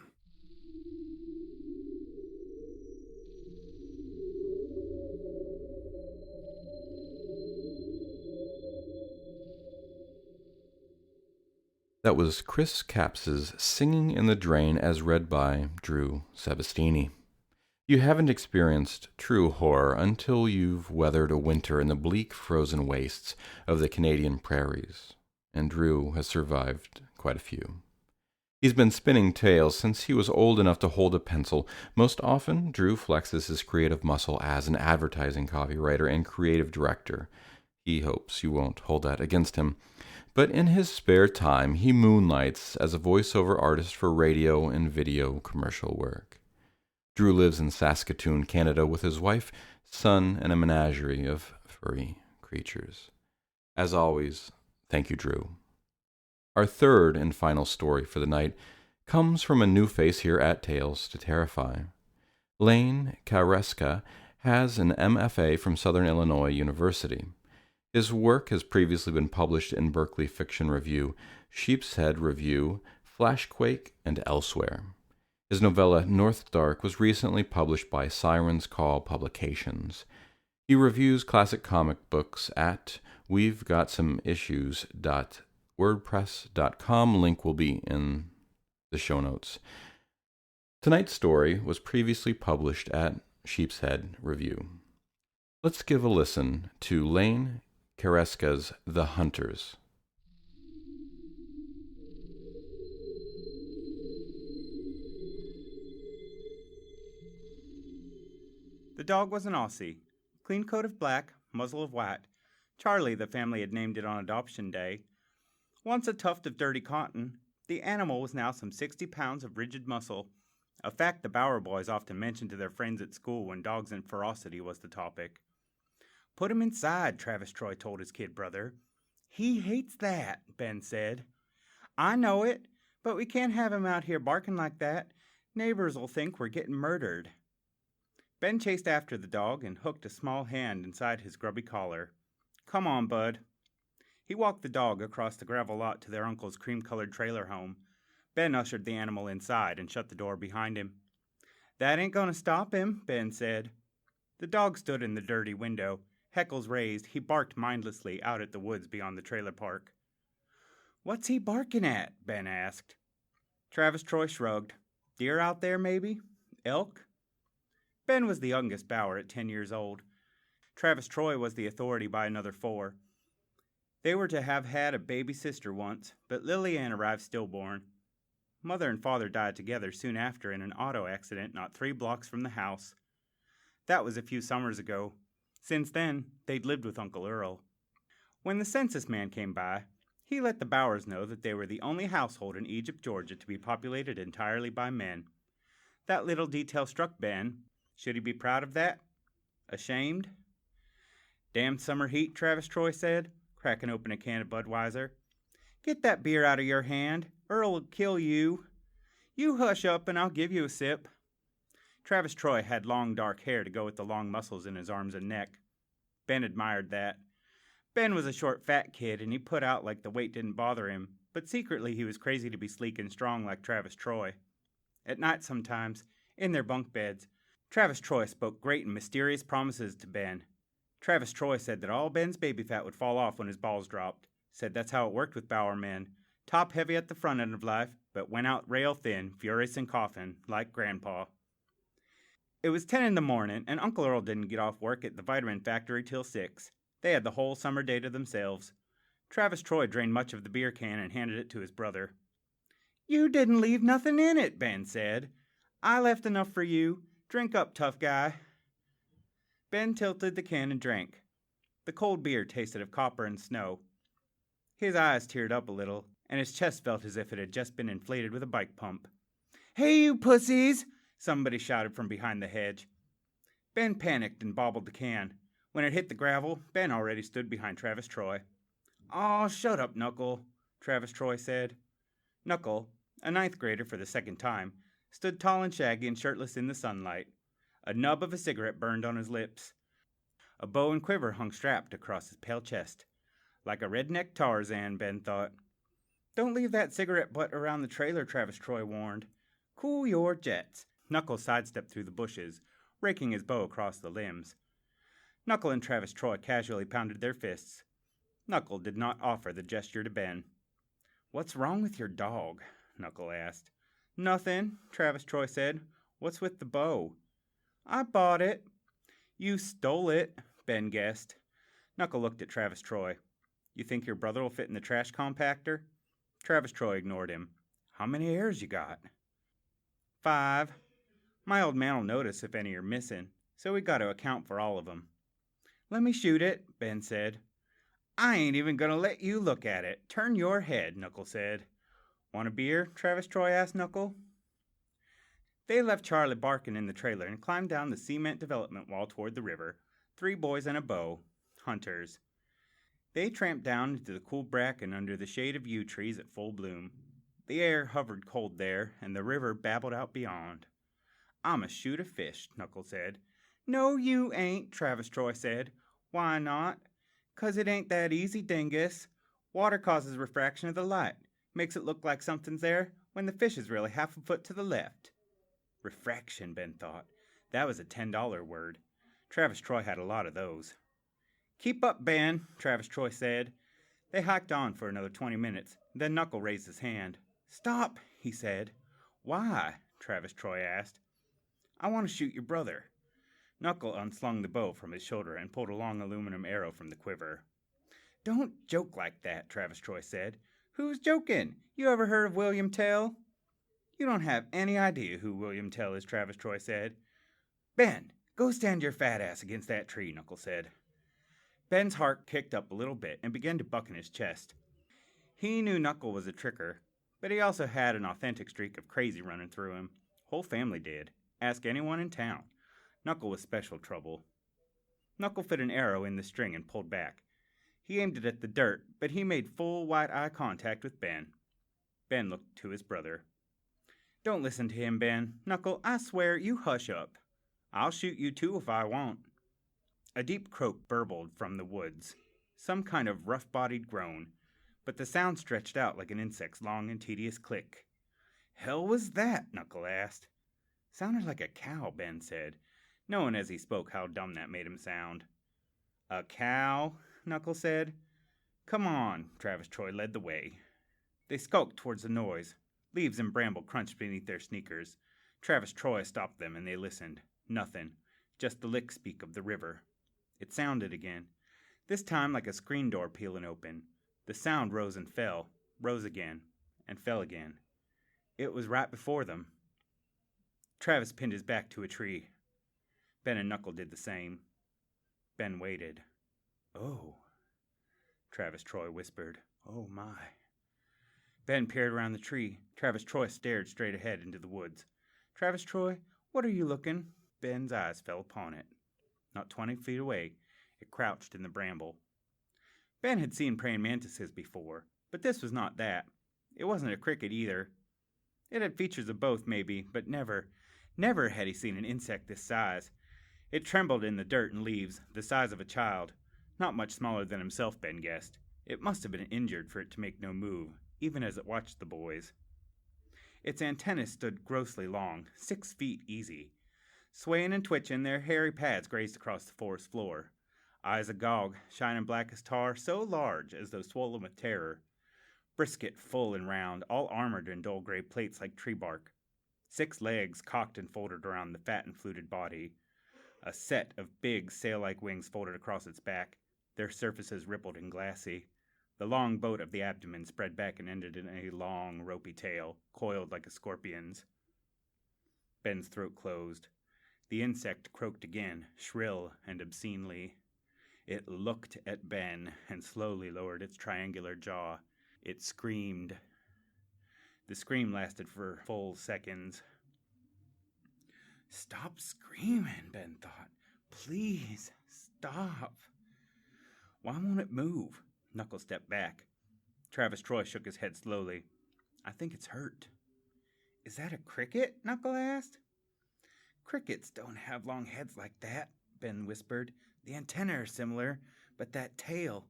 That was Chris Caps's Singing in the Drain as read by Drew Sebastini. You haven't experienced true horror until you've weathered a winter in the bleak, frozen wastes of the Canadian prairies, and Drew has survived quite a few. He's been spinning tales since he was old enough to hold a pencil. Most often, Drew flexes his creative muscle as an advertising copywriter and creative director. He hopes you won't hold that against him. But in his spare time, he moonlights as a voiceover artist for radio and video commercial work. Drew lives in Saskatoon, Canada, with his wife, son, and a menagerie of furry creatures. As always, thank you, Drew. Our third and final story for the night comes from a new face here at Tales to Terrify. Lane Kareska has an MFA from Southern Illinois University. His work has previously been published in Berkeley Fiction Review, Sheepshead Review, Flashquake, and elsewhere. His novella North Dark was recently published by Siren's Call Publications. He reviews classic comic books at we'vegotsomeiissues.wordpress.com. Link will be in the show notes. Tonight's story was previously published at Sheepshead Review. Let's give a listen to Lane Kareska's The Hunters. The dog was an Aussie. Clean coat of black, muzzle of white. Charlie, the family had named it on adoption day. Once a tuft of dirty cotton, the animal was now some 60 pounds of rigid muscle, a fact the Bower boys often mentioned to their friends at school when dogs and ferocity was the topic. "Put him inside," Travis Troy told his kid brother. "He hates that," Ben said. "I know it, but we can't have him out here barking like that. Neighbors'll think we're getting murdered." Ben chased after the dog and hooked a small hand inside his grubby collar. "Come on, bud." He walked the dog across the gravel lot to their uncle's cream-colored trailer home. Ben ushered the animal inside and shut the door behind him. "That ain't gonna stop him," Ben said. The dog stood in the dirty window. Heckles raised, he barked mindlessly out at the woods beyond the trailer park. "What's he barking at?" Ben asked. Travis Troy shrugged. "Deer out there, maybe? Elk?" Ben was the youngest Bower at 10 years old. Travis Troy was the authority by another 4. They were to have had a baby sister once, but Lillian arrived stillborn. Mother and father died together soon after in an auto accident not 3 blocks from the house. That was a few summers ago. Since then, they'd lived with Uncle Earl. When the census man came by, he let the Bowers know that they were the only household in Egypt, Georgia to be populated entirely by men. That little detail struck Ben. Should he be proud of that? Ashamed? "Damn summer heat," Travis Troy said, cracking open a can of Budweiser. "Get that beer out of your hand. Earl will kill you. You hush up and I'll give you a sip." Travis Troy had long dark hair to go with the long muscles in his arms and neck. Ben admired that. Ben was a short, fat kid, and he put out like the weight didn't bother him, but secretly he was crazy to be sleek and strong like Travis Troy. At night sometimes, in their bunk beds, Travis Troy spoke great and mysterious promises to Ben. Travis Troy said that all Ben's baby fat would fall off when his balls dropped. Said that's how it worked with Bower men. Top heavy at the front end of life, but went out rail thin, furious and coughing, like Grandpa. It was 10 in the morning, and Uncle Earl didn't get off work at the vitamin factory till 6. They had the whole summer day to themselves. Travis Troy drained much of the beer can and handed it to his brother. "You didn't leave nothing in it," Ben said. "I left enough for you. Drink up, tough guy." Ben tilted the can and drank. The cold beer tasted of copper and snow. His eyes teared up a little, and his chest felt as if it had just been inflated with a bike pump. "Hey, you pussies!" somebody shouted from behind the hedge. Ben panicked and bobbled the can. When it hit the gravel, Ben already stood behind Travis Troy. "Aw, shut up, Knuckle," Travis Troy said. Knuckle, a 9th grader for the second time, stood tall and shaggy and shirtless in the sunlight. A nub of a cigarette burned on his lips. A bow and quiver hung strapped across his pale chest. Like a redneck Tarzan, Ben thought. "Don't leave that cigarette butt around the trailer," Travis Troy warned. "Cool your jets." Knuckle sidestepped through the bushes, raking his bow across the limbs. Knuckle and Travis Troy casually pounded their fists. Knuckle did not offer the gesture to Ben. "What's wrong with your dog?" Knuckle asked. "Nothing," Travis Troy said. "What's with the bow?" "I bought it." "You stole it," Ben guessed. Knuckle looked at Travis Troy. "You think your brother will fit in the trash compactor?" Travis Troy ignored him. How many hairs you got? 5. My old man'll notice if any are missing, so we got to account for all of 'em. Let me shoot it, Ben said. I ain't even gonna let you look at it. Turn your head, Knuckle said. Want a beer? Travis Troy asked Knuckle. They left Charlie barking in the trailer and climbed down the cement development wall toward the river, 3 boys and a bow, hunters. They tramped down into the cool bracken under the shade of yew trees at full bloom. The air hovered cold there, and the river babbled out beyond. I'm a shoot a fish, Knuckle said. No, you ain't, Travis Troy said. Why not? 'Cause it ain't that easy, dingus. Water causes refraction of the light. Makes it look like something's there when the fish is really half a foot to the left. Refraction, Ben thought. That was a $10 word. Travis Troy had a lot of those. Keep up, Ben, Travis Troy said. They hiked on for another 20 minutes. Then Knuckle raised his hand. Stop, he said. Why? Travis Troy asked. I want to shoot your brother. Knuckle unslung the bow from his shoulder and pulled a long aluminum arrow from the quiver. Don't joke like that, Travis Troy said. Who's joking? You ever heard of William Tell? You don't have any idea who William Tell is, Travis Troy said. Ben, go stand your fat ass against that tree, Knuckle said. Ben's heart kicked up a little bit and began to buck in his chest. He knew Knuckle was a tricker, but he also had an authentic streak of crazy running through him. Whole family did. Ask anyone in town. Knuckle was special trouble. Knuckle fit an arrow in the string and pulled back. He aimed it at the dirt, but he made full white eye contact with Ben. Ben looked to his brother. Don't listen to him, Ben. Knuckle, I swear, you hush up. I'll shoot you too if I want. A deep croak burbled from the woods, some kind of rough-bodied groan, but the sound stretched out like an insect's long and tedious click. Hell was that? Knuckle asked. Sounded like a cow, Ben said, knowing as he spoke how dumb that made him sound. A cow? Knuckle said. Come on, Travis Troy led the way. They skulked towards the noise. Leaves and bramble crunched beneath their sneakers. Travis Troy stopped them and they listened. Nothing. Just the lick speak of the river. It sounded again. This time like a screen door peeling open. The sound rose and fell, rose again, and fell again. It was right before them. Travis pinned his back to a tree. Ben and Knuckle did the same. Ben waited. Oh, Travis Troy whispered. Oh, my. Ben peered around the tree. Travis Troy stared straight ahead into the woods. Travis Troy, what are you looking? Ben's eyes fell upon it. Not 20 feet away, it crouched in the bramble. Ben had seen praying mantises before, but this was not that. It wasn't a cricket either. It had features of both, maybe, but never had he seen an insect this size. It trembled in the dirt and leaves, the size of a child. Not much smaller than himself, Ben guessed. It must have been injured for it to make no move, even as it watched the boys. Its antennae stood grossly long, 6 feet easy. Swaying and twitching, their hairy pads grazed across the forest floor. Eyes agog, shining black as tar, so large as though swollen with terror. Brisket full and round, all armored in dull gray plates like tree bark. 6 legs cocked and folded around the fat and fluted body. A set of big, sail-like wings folded across its back, their surfaces rippled and glassy. The long boat of the abdomen spread back and ended in a long, ropey tail, coiled like a scorpion's. Ben's throat closed. The insect croaked again, shrill and obscenely. It looked at Ben and slowly lowered its triangular jaw. It screamed. The scream lasted for full seconds. Stop screaming, Ben thought. Please, stop. Why won't it move? Knuckle stepped back. Travis Troy shook his head slowly. I think it's hurt. Is that a cricket? Knuckle asked. Crickets don't have long heads like that, Ben whispered. The antennae are similar, but that tail,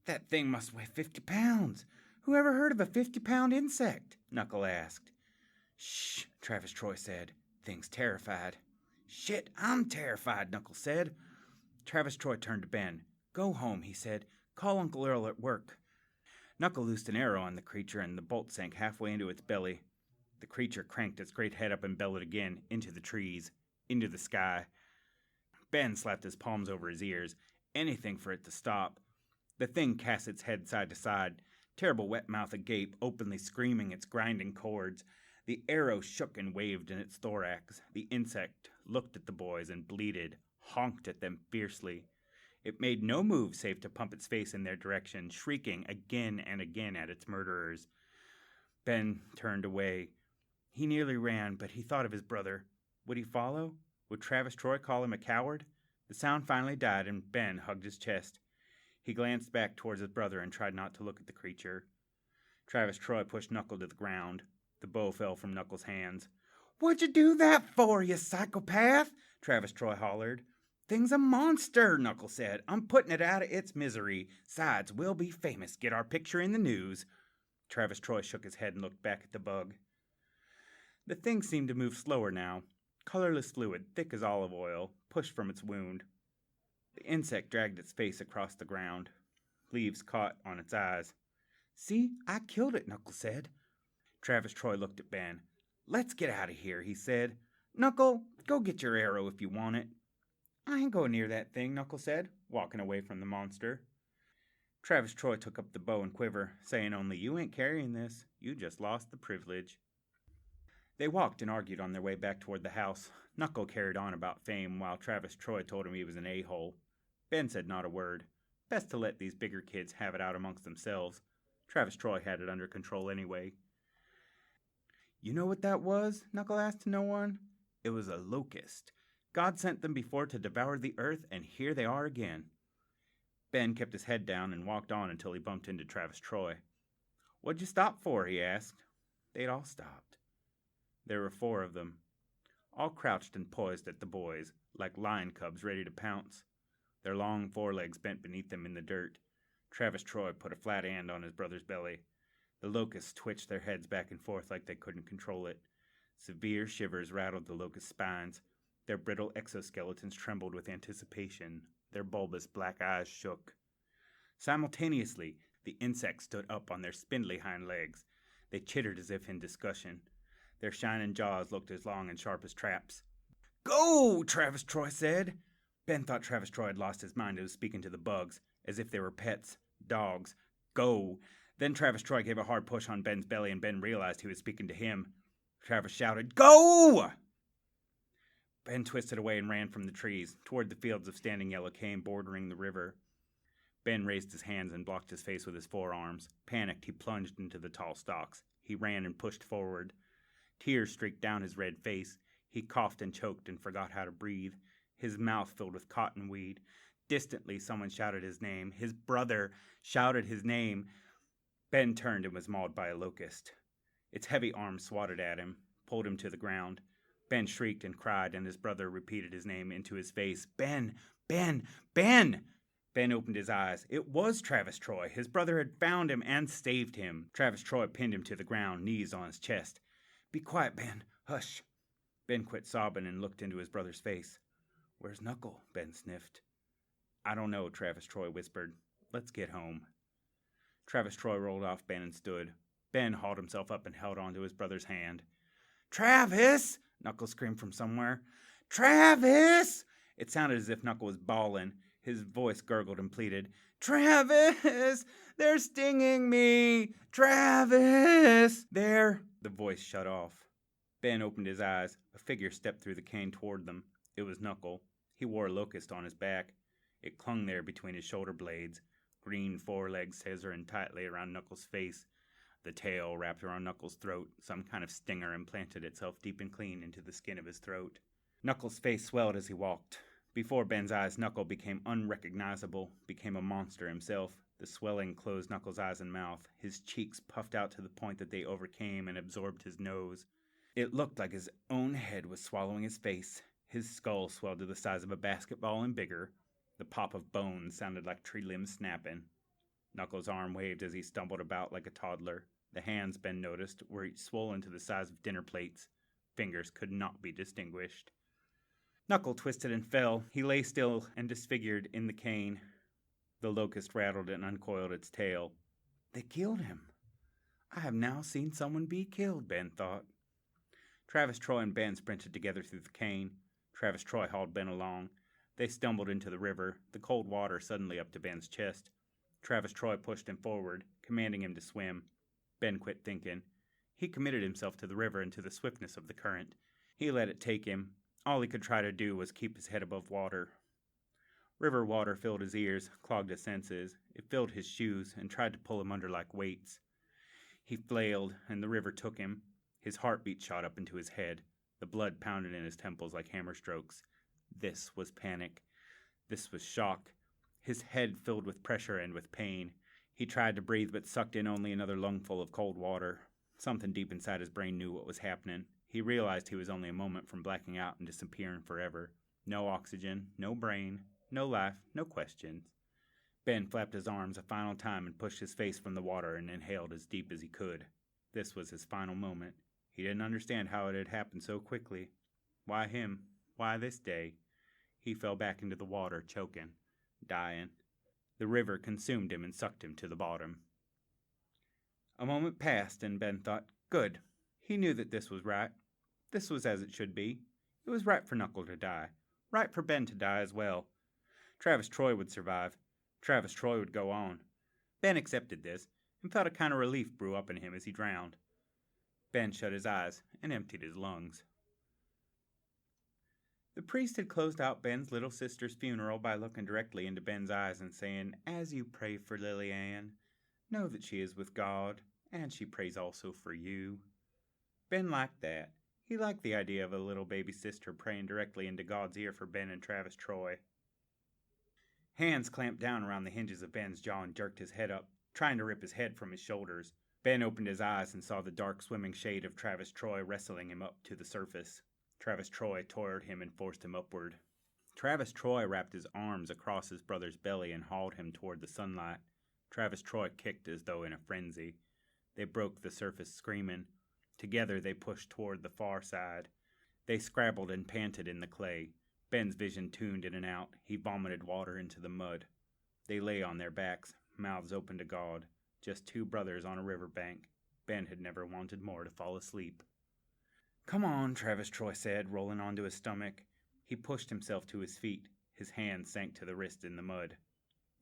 that thing must weigh 50 pounds. Who ever heard of a 50-pound insect? Knuckle asked. Shh, Travis Troy said. Thing's terrified. Shit, I'm terrified, Knuckle said. Travis Troy turned to Ben. Go home, he said. Call Uncle Earl at work. Knuckle loosed an arrow on the creature, and the bolt sank halfway into its belly. The creature cranked its great head up and bellowed again, into the trees, into the sky. Ben slapped his palms over his ears, anything for it to stop. The thing cast its head side to side, terrible wet mouth agape, openly screaming its grinding cords. The arrow shook and waved in its thorax. The insect looked at the boys and bleated, honked at them fiercely. It made no move save to pump its face in their direction, shrieking again and again at its murderers. Ben turned away. He nearly ran, but he thought of his brother. Would he follow? Would Travis Troy call him a coward? The sound finally died, and Ben hugged his chest. He glanced back towards his brother and tried not to look at the creature. Travis Troy pushed Knuckle to the ground. The bow fell from Knuckle's hands. "What'd you do that for, you psychopath?" Travis Troy hollered. "Thing's a monster," Knuckle said. "I'm putting it out of its misery. Sides, we'll be famous. Get our picture in the news." Travis Troy shook his head and looked back at the bug. The thing seemed to move slower now. Colorless fluid, thick as olive oil, pushed from its wound. The insect dragged its face across the ground. Leaves caught on its eyes. "See, I killed it," Knuckle said. Travis Troy looked at Ben. "Let's get out of here," he said. "Knuckle, go get your arrow if you want it." "I ain't going near that thing," Knuckle said, walking away from the monster. Travis Troy took up the bow and quiver, saying only, "You ain't carrying this. You just lost the privilege." They walked and argued on their way back toward the house. Knuckle carried on about fame, while Travis Troy told him he was an a-hole. Ben said not a word. Best to let these bigger kids have it out amongst themselves. Travis Troy had it under control anyway. "You know what that was?" Knuckle asked to no one. "It was a locust. God sent them before to devour the earth, and here they are again." Ben kept his head down and walked on until he bumped into Travis Troy. "What'd you stop for?" he asked. They'd all stopped. There were 4 of them, all crouched and poised at the boys, like lion cubs ready to pounce. Their long forelegs bent beneath them in the dirt. Travis Troy put a flat hand on his brother's belly. The locusts twitched their heads back and forth like they couldn't control it. Severe shivers rattled the locust spines. Their brittle exoskeletons trembled with anticipation. Their bulbous black eyes shook. Simultaneously, the insects stood up on their spindly hind legs. They chittered as if in discussion. Their shining jaws looked as long and sharp as traps. "Go!" Travis Troy said. Ben thought Travis Troy had lost his mind and was speaking to the bugs, as if they were pets, dogs. "Go!" Then Travis Troy gave a hard push on Ben's belly, and Ben realized he was speaking to him. Travis shouted, "Go!" Ben twisted away and ran from the trees, toward the fields of standing yellow cane bordering the river. Ben raised his hands and blocked his face with his forearms. Panicked, he plunged into the tall stalks. He ran and pushed forward. Tears streaked down his red face. He coughed and choked and forgot how to breathe. His mouth filled with cottonweed. Distantly, someone shouted his name. His brother shouted his name. Ben turned and was mauled by a locust. Its heavy arms swatted at him, pulled him to the ground. Ben shrieked and cried, and his brother repeated his name into his face. "Ben! Ben! Ben!" Ben opened his eyes. It was Travis Troy. His brother had found him and saved him. Travis Troy pinned him to the ground, knees on his chest. "Be quiet, Ben. Hush." Ben quit sobbing and looked into his brother's face. "Where's Knuckle?" Ben sniffed. "I don't know," Travis Troy whispered. "Let's get home." Travis Troy rolled off Ben and stood. Ben hauled himself up and held onto his brother's hand. "Travis!" Knuckle screamed from somewhere. "Travis!" It sounded as if Knuckle was bawling. His voice gurgled and pleaded, "Travis! They're stinging me! Travis!" There! The voice shut off. Ben opened his eyes. A figure stepped through the cane toward them. It was Knuckle. He wore a locust on his back. It clung there between his shoulder blades. Green forelegs scissoring tightly around Knuckles' face. The tail wrapped around Knuckles' throat. Some kind of stinger implanted itself deep and clean into the skin of his throat. Knuckles' face swelled as he walked. Before Ben's eyes, Knuckle became unrecognizable, became a monster himself. The swelling closed Knuckles' eyes and mouth. His cheeks puffed out to the point that they overcame and absorbed his nose. It looked like his own head was swallowing his face. His skull swelled to the size of a basketball and bigger. The pop of bones sounded like tree limbs snapping. Knuckles' arm waved as he stumbled about like a toddler. The hands, Ben noticed, were each swollen to the size of dinner plates. Fingers could not be distinguished. Knuckle twisted and fell. He lay still and disfigured in the cane. The locust rattled and uncoiled its tail. They killed him. I have now seen someone be killed, Ben thought. Travis Troy and Ben sprinted together through the cane. Travis Troy hauled Ben along. They stumbled into the river, the cold water suddenly up to Ben's chest. Travis Troy pushed him forward, commanding him to swim. Ben quit thinking. He committed himself to the river and to the swiftness of the current. He let it take him. All he could try to do was keep his head above water. River water filled his ears, clogged his senses. It filled his shoes and tried to pull him under like weights. He flailed, and the river took him. His heartbeat shot up into his head. The blood pounded in his temples like hammer strokes. This was panic. This was shock. His head filled with pressure and with pain. He tried to breathe but sucked in only another lungful of cold water. Something deep inside his brain knew what was happening. He realized he was only a moment from blacking out and disappearing forever. No oxygen, no brain, no life, no questions. Ben flapped his arms a final time and pushed his face from the water and inhaled as deep as he could. This was his final moment. He didn't understand how it had happened so quickly. Why him? Why this day? He fell back into the water, choking, dying. The river consumed him and sucked him to the bottom. A moment passed, and Ben thought, good. He knew that this was right. This was as it should be. It was right for Knuckle to die. Right for Ben to die as well. Travis Troy would survive. Travis Troy would go on. Ben accepted this, and felt a kind of relief brew up in him as he drowned. Ben shut his eyes and emptied his lungs. The priest had closed out Ben's little sister's funeral by looking directly into Ben's eyes and saying, as you pray for Lily Ann, know that she is with God, and she prays also for you. Ben liked that. He liked the idea of a little baby sister praying directly into God's ear for Ben and Travis Troy. Hands clamped down around the hinges of Ben's jaw and jerked his head up, trying to rip his head from his shoulders. Ben opened his eyes and saw the dark swimming shade of Travis Troy wrestling him up to the surface. Travis Troy tore at him and forced him upward. Travis Troy wrapped his arms across his brother's belly and hauled him toward the sunlight. Travis Troy kicked as though in a frenzy. They broke the surface screaming. Together they pushed toward the far side. They scrabbled and panted in the clay. Ben's vision tuned in and out. He vomited water into the mud. They lay on their backs, mouths open to God. Just two brothers on a riverbank. Ben had never wanted more to fall asleep. Come on, Travis Troy said, rolling onto his stomach. He pushed himself to his feet. His hand sank to the wrist in the mud.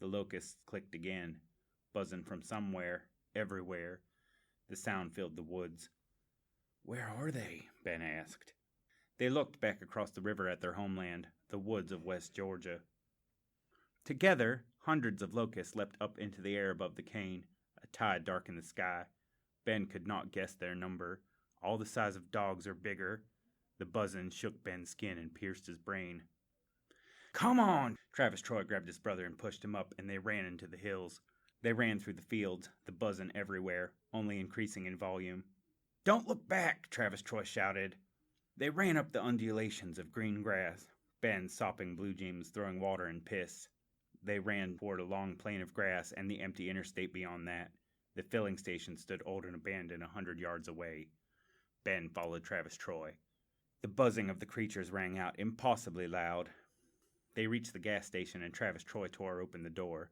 The locusts clicked again, buzzing from somewhere, everywhere. The sound filled the woods. Where are they? Ben asked. They looked back across the river at their homeland, the woods of West Georgia. Together, hundreds of locusts leapt up into the air above the cane. A tide darkened the sky. Ben could not guess their number. All the size of dogs or bigger. The buzzing shook Ben's skin and pierced his brain. Come on! Travis Troy grabbed his brother and pushed him up, and they ran into the hills. They ran through the fields, the buzzing everywhere, only increasing in volume. Don't look back! Travis Troy shouted. They ran up the undulations of green grass, Ben sopping blue jeans, throwing water and piss. They ran toward a long plain of grass and the empty interstate beyond that. The filling station stood old and abandoned 100 yards away. Ben followed Travis Troy. The buzzing of the creatures rang out impossibly loud. They reached the gas station and Travis Troy tore open the door.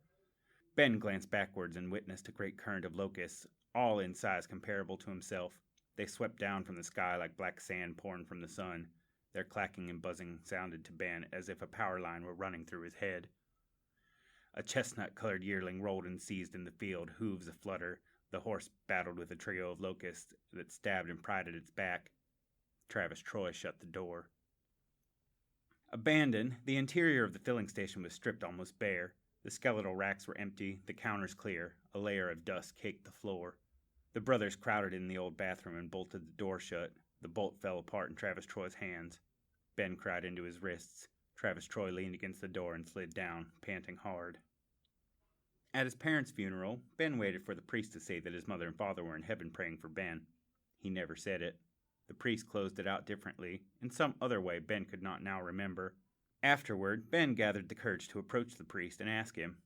Ben glanced backwards and witnessed a great current of locusts, all in size comparable to himself. They swept down from the sky like black sand pouring from the sun. Their clacking and buzzing sounded to Ben as if a power line were running through his head. A chestnut-colored yearling rolled and seized in the field, hooves aflutter. The horse battled with a trio of locusts that stabbed and pried at its back. Travis Troy shut the door. Abandoned, the interior of the filling station was stripped almost bare. The skeletal racks were empty, the counters clear. A layer of dust caked the floor. The brothers crowded in the old bathroom and bolted the door shut. The bolt fell apart in Travis Troy's hands. Ben cried into his wrists. Travis Troy leaned against the door and slid down, panting hard. At his parents' funeral, Ben waited for the priest to say that his mother and father were in heaven praying for Ben. He never said it. The priest closed it out differently, in some other way Ben could not now remember. Afterward, Ben gathered the courage to approach the priest and ask him.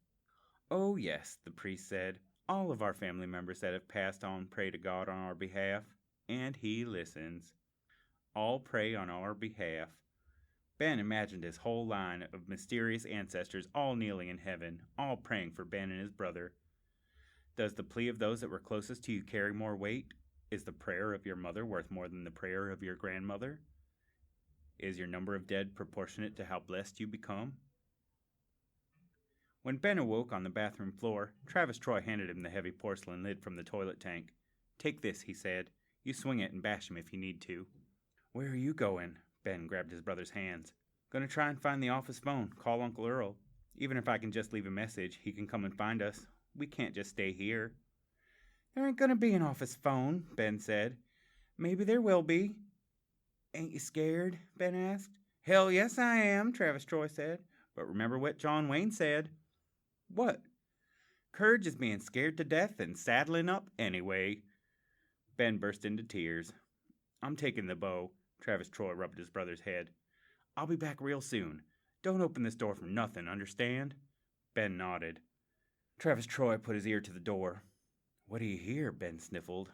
Oh yes, the priest said. All of our family members that have passed on pray to God on our behalf, and He listens. All pray on our behalf. Ben imagined his whole line of mysterious ancestors all kneeling in heaven, all praying for Ben and his brother. Does the plea of those that were closest to you carry more weight? Is the prayer of your mother worth more than the prayer of your grandmother? Is your number of dead proportionate to how blessed you become? When Ben awoke on the bathroom floor, Travis Troy handed him the heavy porcelain lid from the toilet tank. "Take this," he said. "You swing it and bash him if you need to." "Where are you going?" Ben grabbed his brother's hands. "Gonna try and find the office phone, call Uncle Earl. Even if I can just leave a message, he can come and find us. We can't just stay here." "There ain't gonna be an office phone," Ben said. "Maybe there will be." "Ain't you scared?" Ben asked. "Hell yes I am," Travis Troy said. "But remember what John Wayne said." "What?" "Courage is being scared to death and saddling up anyway." Ben burst into tears. "I'm taking the bow." Travis Troy rubbed his brother's head. "I'll be back real soon. Don't open this door for nothing, understand?" Ben nodded. Travis Troy put his ear to the door. "What do you hear?" Ben sniffled.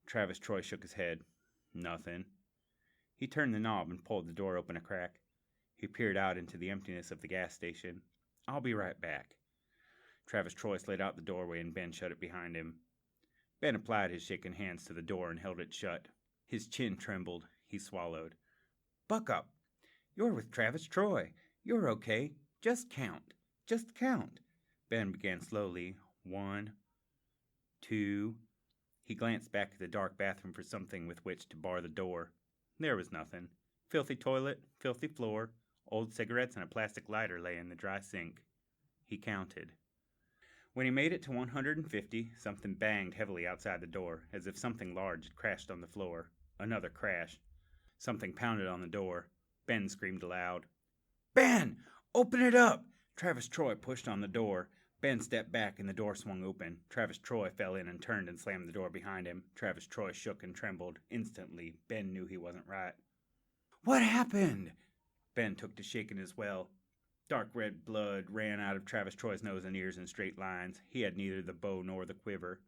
Travis Troy shook his head. "Nothing." He turned the knob and pulled the door open a crack. He peered out into the emptiness of the gas station. "I'll be right back." Travis Troy slid out the doorway and Ben shut it behind him. Ben applied his shaking hands to the door and held it shut. His chin trembled. He swallowed. "Buck up. You're with Travis Troy. You're okay. Just count. Just count." Ben began slowly. 1, 2. He glanced back at the dark bathroom for something with which to bar the door. There was nothing. Filthy toilet, filthy floor, old cigarettes and a plastic lighter lay in the dry sink. He counted. When he made it to 150, something banged heavily outside the door, as if something large had crashed on the floor. Another crash. Something pounded on the door. Ben screamed aloud. "Ben! Open it up!" Travis Troy pushed on the door. Ben stepped back and the door swung open. Travis Troy fell in and turned and slammed the door behind him. Travis Troy shook and trembled. Instantly, Ben knew he wasn't right. "What happened?" Ben took to shaking as well. Dark red blood ran out of Travis Troy's nose and ears in straight lines. He had neither the bow nor the quiver.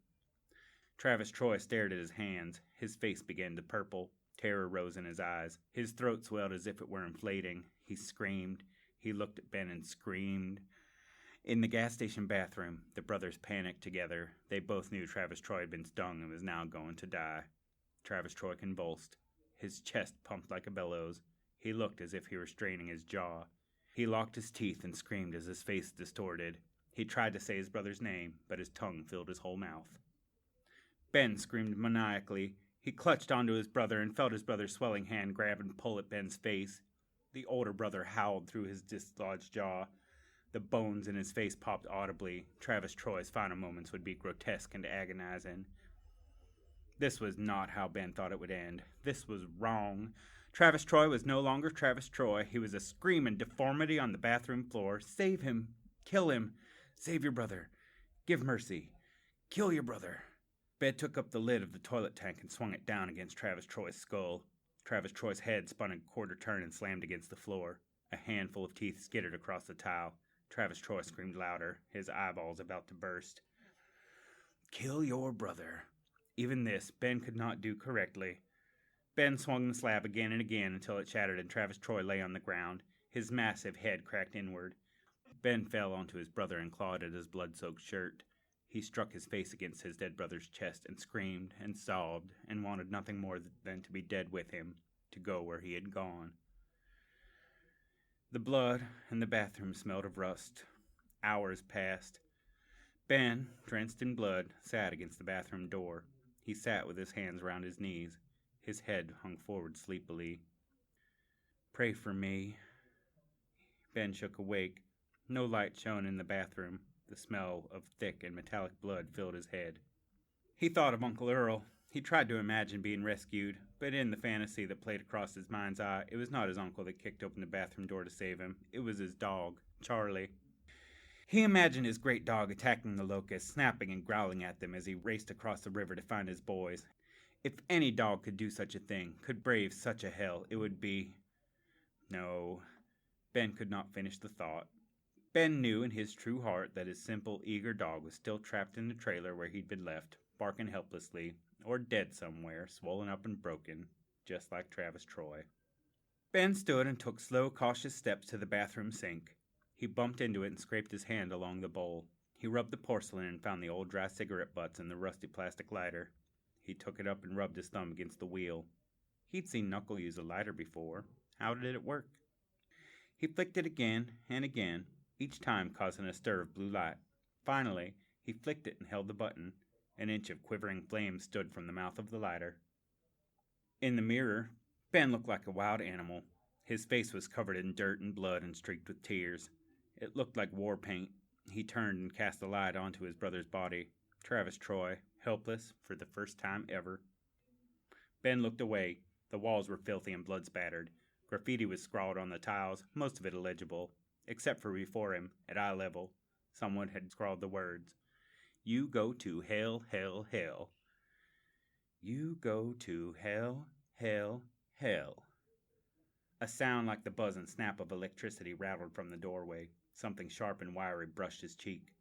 Travis Troy stared at his hands. His face began to purple. Terror rose in his eyes. His throat swelled as if it were inflating. He screamed. He looked at Ben and screamed. In the gas station bathroom, the brothers panicked together. They both knew Travis Troy had been stung and was now going to die. Travis Troy convulsed. His chest pumped like a bellows. He looked as if he were straining his jaw. He locked his teeth and screamed as his face distorted. He tried to say his brother's name, but his tongue filled his whole mouth. Ben screamed maniacally. He clutched onto his brother and felt his brother's swelling hand grab and pull at Ben's face. The older brother howled through his dislodged jaw. The bones in his face popped audibly. Travis Troy's final moments would be grotesque and agonizing. This was not how Ben thought it would end. This was wrong. Travis Troy was no longer Travis Troy. He was a screaming deformity on the bathroom floor. Save him. Kill him. Save your brother. Give mercy. Kill your brother. Ben took up the lid of the toilet tank and swung it down against Travis Troy's skull. Travis Troy's head spun a quarter turn and slammed against the floor. A handful of teeth skittered across the tile. Travis Troy screamed louder, his eyeballs about to burst. Kill your brother. Even this, Ben could not do correctly. Ben swung the slab again and again until it shattered and Travis Troy lay on the ground. His massive head cracked inward. Ben fell onto his brother and clawed at his blood-soaked shirt. He struck his face against his dead brother's chest and screamed and sobbed and wanted nothing more than to be dead with him, to go where he had gone. The blood and the bathroom smelled of rust. Hours passed. Ben, drenched in blood, sat against the bathroom door. He sat with his hands round his knees. His head hung forward sleepily. Pray for me. Ben shook awake. No light shone in the bathroom. The smell of thick and metallic blood filled his head. He thought of Uncle Earl. He tried to imagine being rescued, but in the fantasy that played across his mind's eye, it was not his uncle that kicked open the bathroom door to save him. It was his dog, Charlie. He imagined his great dog attacking the locusts, snapping and growling at them as he raced across the river to find his boys. If any dog could do such a thing, could brave such a hell, it would be... No, Ben could not finish the thought. Ben knew in his true heart that his simple, eager dog was still trapped in the trailer where he'd been left, barking helplessly, or dead somewhere, swollen up and broken, just like Travis Troy. Ben stood and took slow, cautious steps to the bathroom sink. He bumped into it and scraped his hand along the bowl. He rubbed the porcelain and found the old dry cigarette butts and the rusty plastic lighter. He took it up and rubbed his thumb against the wheel. He'd seen Knuckle use a lighter before. How did it work? He flicked it again and again. each time causing a stir of blue light. Finally, he flicked it and held the button. An inch of quivering flame stood from the mouth of the lighter. In the mirror, Ben looked like a wild animal. His face was covered in dirt and blood and streaked with tears. It looked like war paint. He turned and cast the light onto his brother's body. Travis Troy, helpless for the first time ever. Ben looked away. The walls were filthy and blood-spattered. Graffiti was scrawled on the tiles, most of it illegible, except for before him, at eye level. Someone had scrawled the words, "You go to hell, hell, hell. You go to hell, hell, hell." A sound like the buzz and snap of electricity rattled from the doorway. Something sharp and wiry brushed his cheek.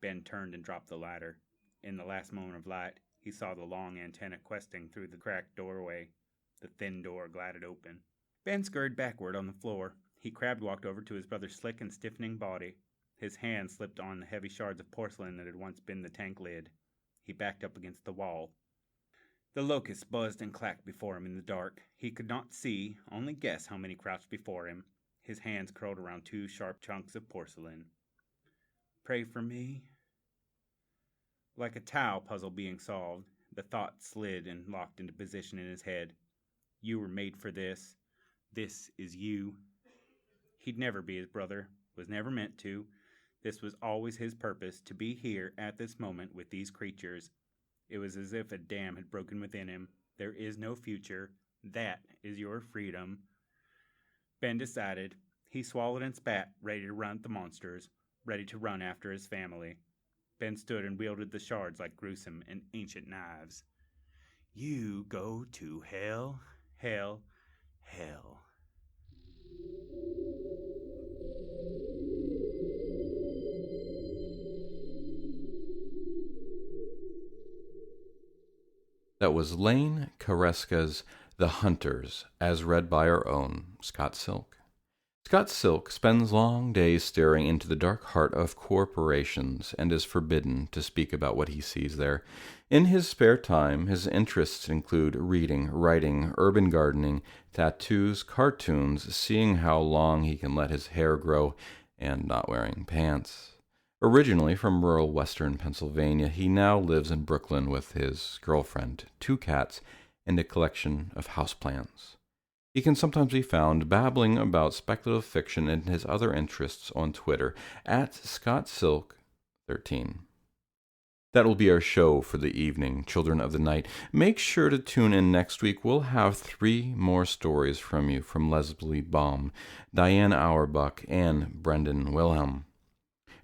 Ben turned and dropped the lighter. In the last moment of light, he saw the long antenna questing through the cracked doorway. The thin door glided open. Ben scurried backward on the floor. He crab-walked over to his brother's slick and stiffening body. His hand slipped on the heavy shards of porcelain that had once been the tank lid. He backed up against the wall. The locusts buzzed and clacked before him in the dark. He could not see, only guess how many crouched before him. His hands curled around two sharp chunks of porcelain. "Pray for me." Like a Tau puzzle being solved, the thought slid and locked into position in his head. You were made for this. This is you. He'd never be his brother, was never meant to. This was always his purpose, to be here at this moment with these creatures. It was as if a dam had broken within him. There is no future. That is your freedom. Ben decided. He swallowed and spat, ready to run at the monsters, ready to run after his family. Ben stood and wielded the shards like gruesome and ancient knives. You go to hell, hell, hell. That was Lane Kareska's The Hunters, as read by our own Scott Silk. Scott Silk spends long days staring into the dark heart of corporations and is forbidden to speak about what he sees there. In his spare time, his interests include reading, writing, urban gardening, tattoos, cartoons, seeing how long he can let his hair grow, and not wearing pants. Originally from rural western Pennsylvania, he now lives in Brooklyn with his girlfriend, 2 cats, and a collection of houseplants. He can sometimes be found babbling about speculative fiction and his other interests on Twitter, at ScottSilk13. That will be our show for the evening, Children of the Night. Make sure to tune in next week. We'll have 3 more stories from you, from Leslie Baum, Diane Auerbach, and Brendan Wilhelm.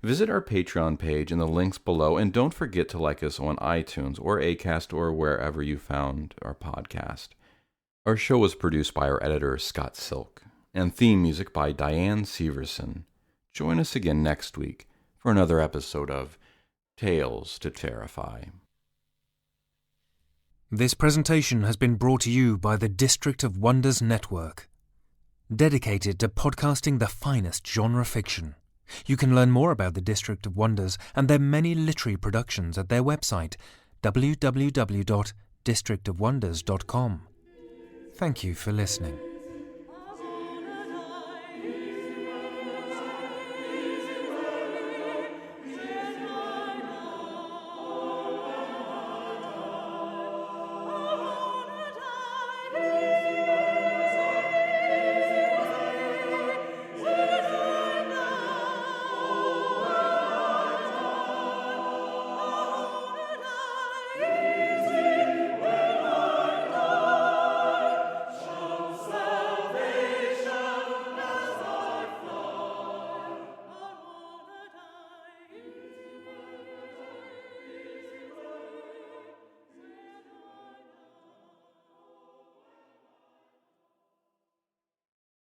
Visit our Patreon page in the links below, and don't forget to like us on iTunes or Acast or wherever you found our podcast. Our show was produced by our editor, Scott Silk, and theme music by Diane Severson. Join us again next week for another episode of Tales to Terrify. This presentation has been brought to you by the District of Wonders Network, dedicated to podcasting the finest genre fiction. You can learn more about the District of Wonders and their many literary productions at their website, www.districtofwonders.com. Thank you for listening.